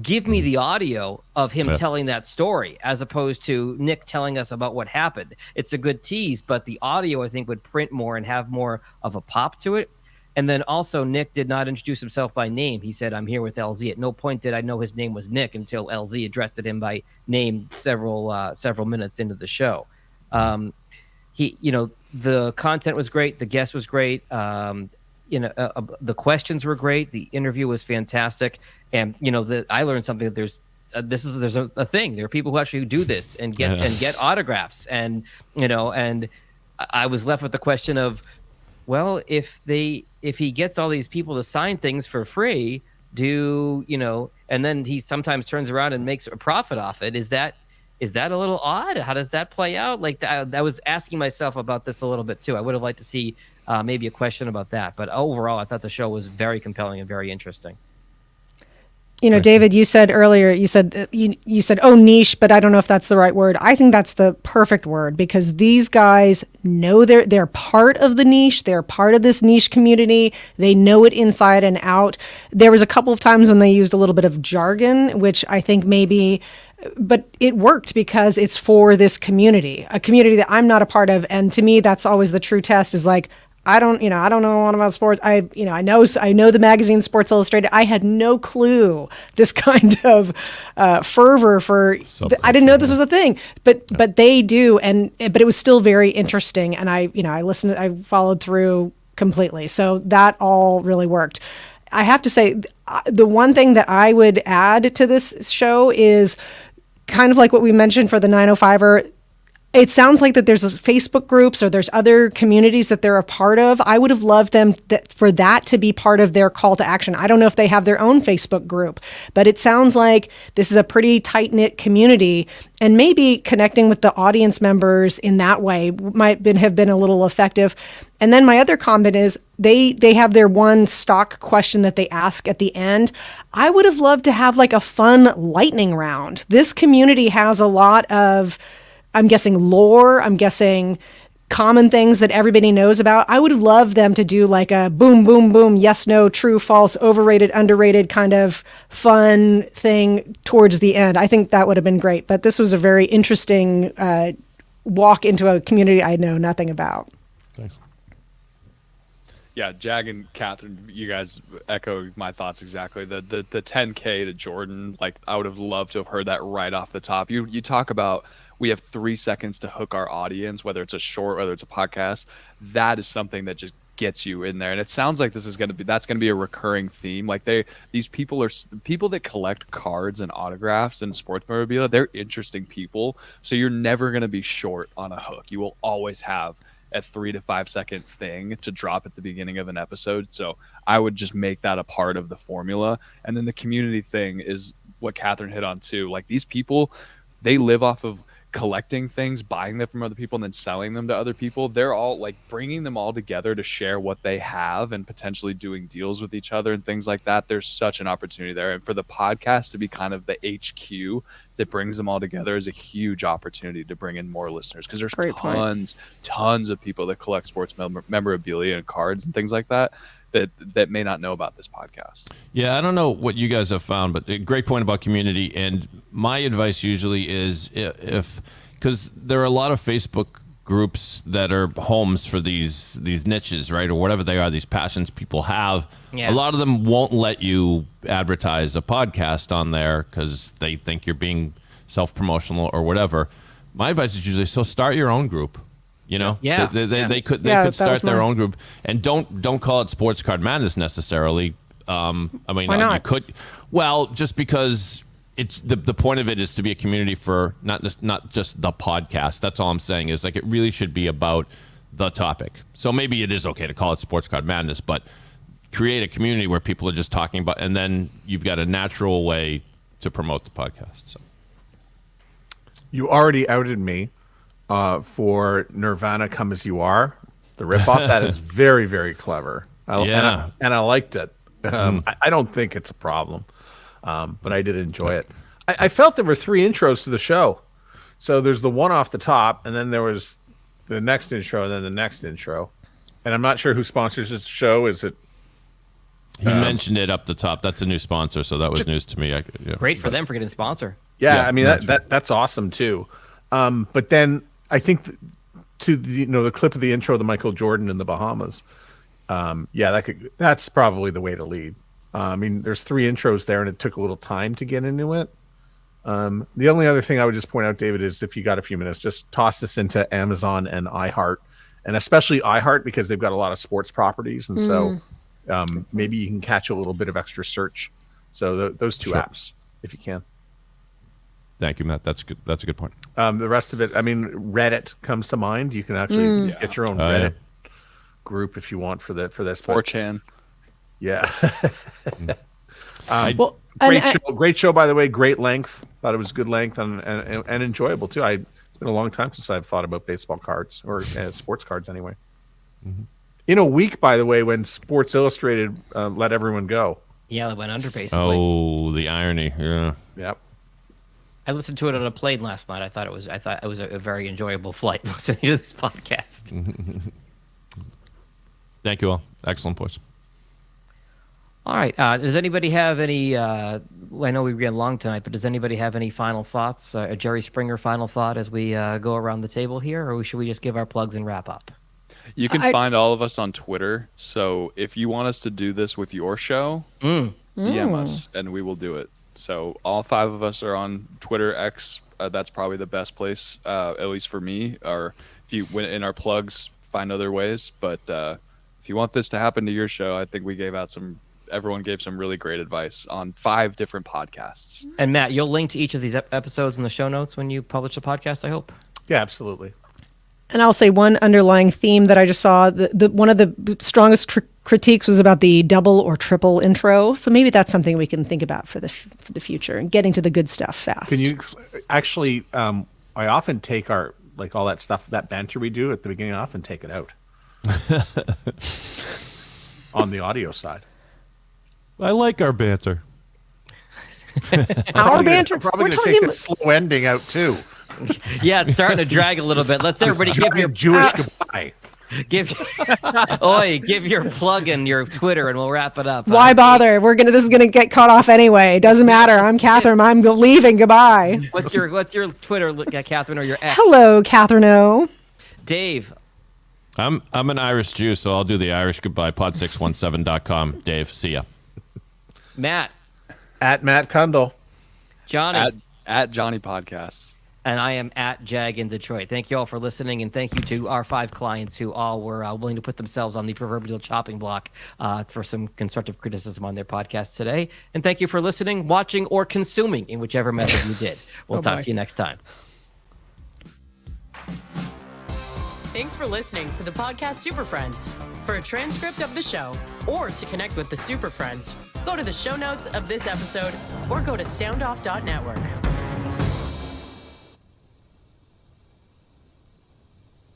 Give me the audio of him telling that story as opposed to Nick telling us about what happened. It's a good tease, but the audio, I think, would print more and have more of a pop to it. And then also, Nick did not introduce himself by name. He said, "I'm here with LZ." At no point did I know his name was Nick until LZ addressed him by name several minutes into the show. The content was great. The guest was great. the questions were great. The interview was fantastic. And, I learned something that there's a thing. There are people who actually do this and get autographs. And, and I was left with the question of, well, if he gets all these people to sign things for free, and then he sometimes turns around and makes a profit off it. Is that a little odd? How does that play out? Like I was asking myself about this a little bit too. I would have liked to see maybe a question about that. But overall, I thought the show was very compelling and very interesting. David, you said earlier, you said, oh, niche, but I don't know if that's the right word. I think that's the perfect word, because these guys know they're part of the niche. They're part of this niche community. They know it inside and out. There was a couple of times when they used a little bit of jargon, which I think but it worked because it's for this community, a community that I'm not a part of. And to me, that's always the true test, is like, I don't know a lot about sports. I know the magazine Sports Illustrated. I had no clue this kind of fervor for. I didn't know this was a thing, but they do, but it was still very interesting. And I listened. I followed through completely. So that all really worked. I have to say, the one thing that I would add to this show is kind of like what we mentioned for the 905er. It sounds like that there's Facebook groups or there's other communities that they're a part of. I would have loved them for that to be part of their call to action. I don't know if they have their own Facebook group, but it sounds like this is a pretty tight-knit community, and maybe connecting with the audience members in that way might have been a little effective. And then my other comment is they have their one stock question that they ask at the end. I would have loved to have like a fun lightning round. This community has a lot of, I'm guessing, lore. I'm guessing common things that everybody knows about. I would love them to do like a boom, boom, boom, yes, no, true, false, overrated, underrated kind of fun thing towards the end. I think that would have been great. But this was a very interesting walk into a community I know nothing about. Thanks. Yeah, Jag and Catherine, you guys echo my thoughts exactly. The 10K to Jordan, like I would have loved to have heard that right off the top. You talk about, we have 3 seconds to hook our audience, whether it's a short, whether it's a podcast. That is something that just gets you in there. And it sounds like that's going to be a recurring theme. Like these people are people that collect cards and autographs and sports memorabilia. They're interesting people. So you're never going to be short on a hook. You will always have a 3 to 5 second thing to drop at the beginning of an episode. So I would just make that a part of the formula. And then the community thing is what Catherine hit on too. Like these people, they live off of collecting things, buying them from other people, and then selling them to other people. They're all like bringing them all together to share what they have and potentially doing deals with each other and things like that. There's such an opportunity there. And for the podcast to be kind of the HQ that brings them all together is a huge opportunity to bring in more listeners, because there's tons of people that collect sports memorabilia and cards and things like that may not know about this podcast. Yeah, I don't know what you guys have found, but a great point about community. And my advice usually is because there are a lot of Facebook groups that are homes for these niches, right? Or whatever they are, these passions people have. Yeah. A lot of them won't let you advertise a podcast on there because they think you're being self-promotional or whatever. My advice is usually, so start your own group. Yeah. They could start their own group, and don't call it Sports Card Madness necessarily. I mean, why not? You could, just because it's the point of it is to be a community for not just the podcast. That's all I'm saying is like it really should be about the topic. So maybe it is okay to call it Sports Card Madness, but create a community where people are just talking about, and then you've got a natural way to promote the podcast. So you already outed me for Nirvana Come As You Are, the ripoff. That is very, very clever. And I liked it. I don't think it's a problem, but I did enjoy it. I felt there were 3 intros to the show. So there's the one off the top, and then there was the next intro, and then the next intro. And I'm not sure who sponsors this show. Is it? He mentioned it up the top. That's a new sponsor, so that was news to me. Great for them for getting a sponsor. Yeah, I mean that's awesome too. But then I think to the clip of the intro of the Michael Jordan in the Bahamas. That's probably the way to lead. I mean, there's 3 intros there, and it took a little time to get into it. The only other thing I would just point out, David, is if you got a few minutes, just toss this into Amazon and iHeart, and especially iHeart because they've got a lot of sports properties, and so maybe you can catch a little bit of extra search. So those two apps, if you can. Thank you, Matt. That's good. That's a good point. The rest of it, I mean, Reddit comes to mind. You can actually get your own Reddit group if you want for this. 4chan. Yeah. Well, great show, by the way. Great length. Thought it was good length and enjoyable too. It's been a long time since I've thought about baseball cards or sports cards anyway. Mm-hmm. In a week, by the way, when Sports Illustrated let everyone go. Yeah, it went under basically. Oh, the irony. Yeah. Yep. I listened to it on a plane last night. I thought it was a very enjoyable flight listening to this podcast. Thank you all. Excellent points. All right. Does anybody have any? I know we ran long tonight, but does anybody have any final thoughts? A Jerry Springer final thought as we go around the table here, or should we just give our plugs and wrap up? You can find all of us on Twitter. So if you want us to do this with your show, DM us and we will do it. So all 5 of us are on Twitter, X. That's probably the best place, at least for me. Or if you went in our plugs, find other ways. But if you want this to happen to your show, I think everyone gave some really great advice on 5 different podcasts. And Matt, you'll link to each of these episodes in the show notes when you publish the podcast, I hope. Yeah, absolutely. And I'll say one underlying theme that I just saw, one of the strongest critiques was about the double or triple intro. So maybe that's something we can think about for the future and getting to the good stuff fast. Can you actually, I often take all that stuff, that banter we do at the beginning, I often take it out on the audio side. I like our banter. Our banter? I'm probably going to take the slow ending out too. Yeah, it's starting to drag a little bit. Let's everybody give your Jewish goodbye. Give your plug and your Twitter, and we'll wrap it up. Why bother? This is gonna get cut off anyway. It doesn't matter. I'm Catherine. I'm leaving. Goodbye. What's your Twitter, Catherine, or your X? Hello, Catherine O. Dave. I'm an Irish Jew, so I'll do the Irish goodbye. Pod617.com. Dave, see ya. Matt. At Matt Kundle. Johnny. At Johnny Podcasts. And I am at Jag in Detroit. Thank you all for listening, and thank you to our 5 clients who all were willing to put themselves on the proverbial chopping block for some constructive criticism on their podcast today. And thank you for listening, watching, or consuming in whichever method you did. We'll talk to you next time. Thanks for listening to the Podcast Super Friends. For a transcript of the show, or to connect with the Super Friends, go to the show notes of this episode or go to soundoff.network.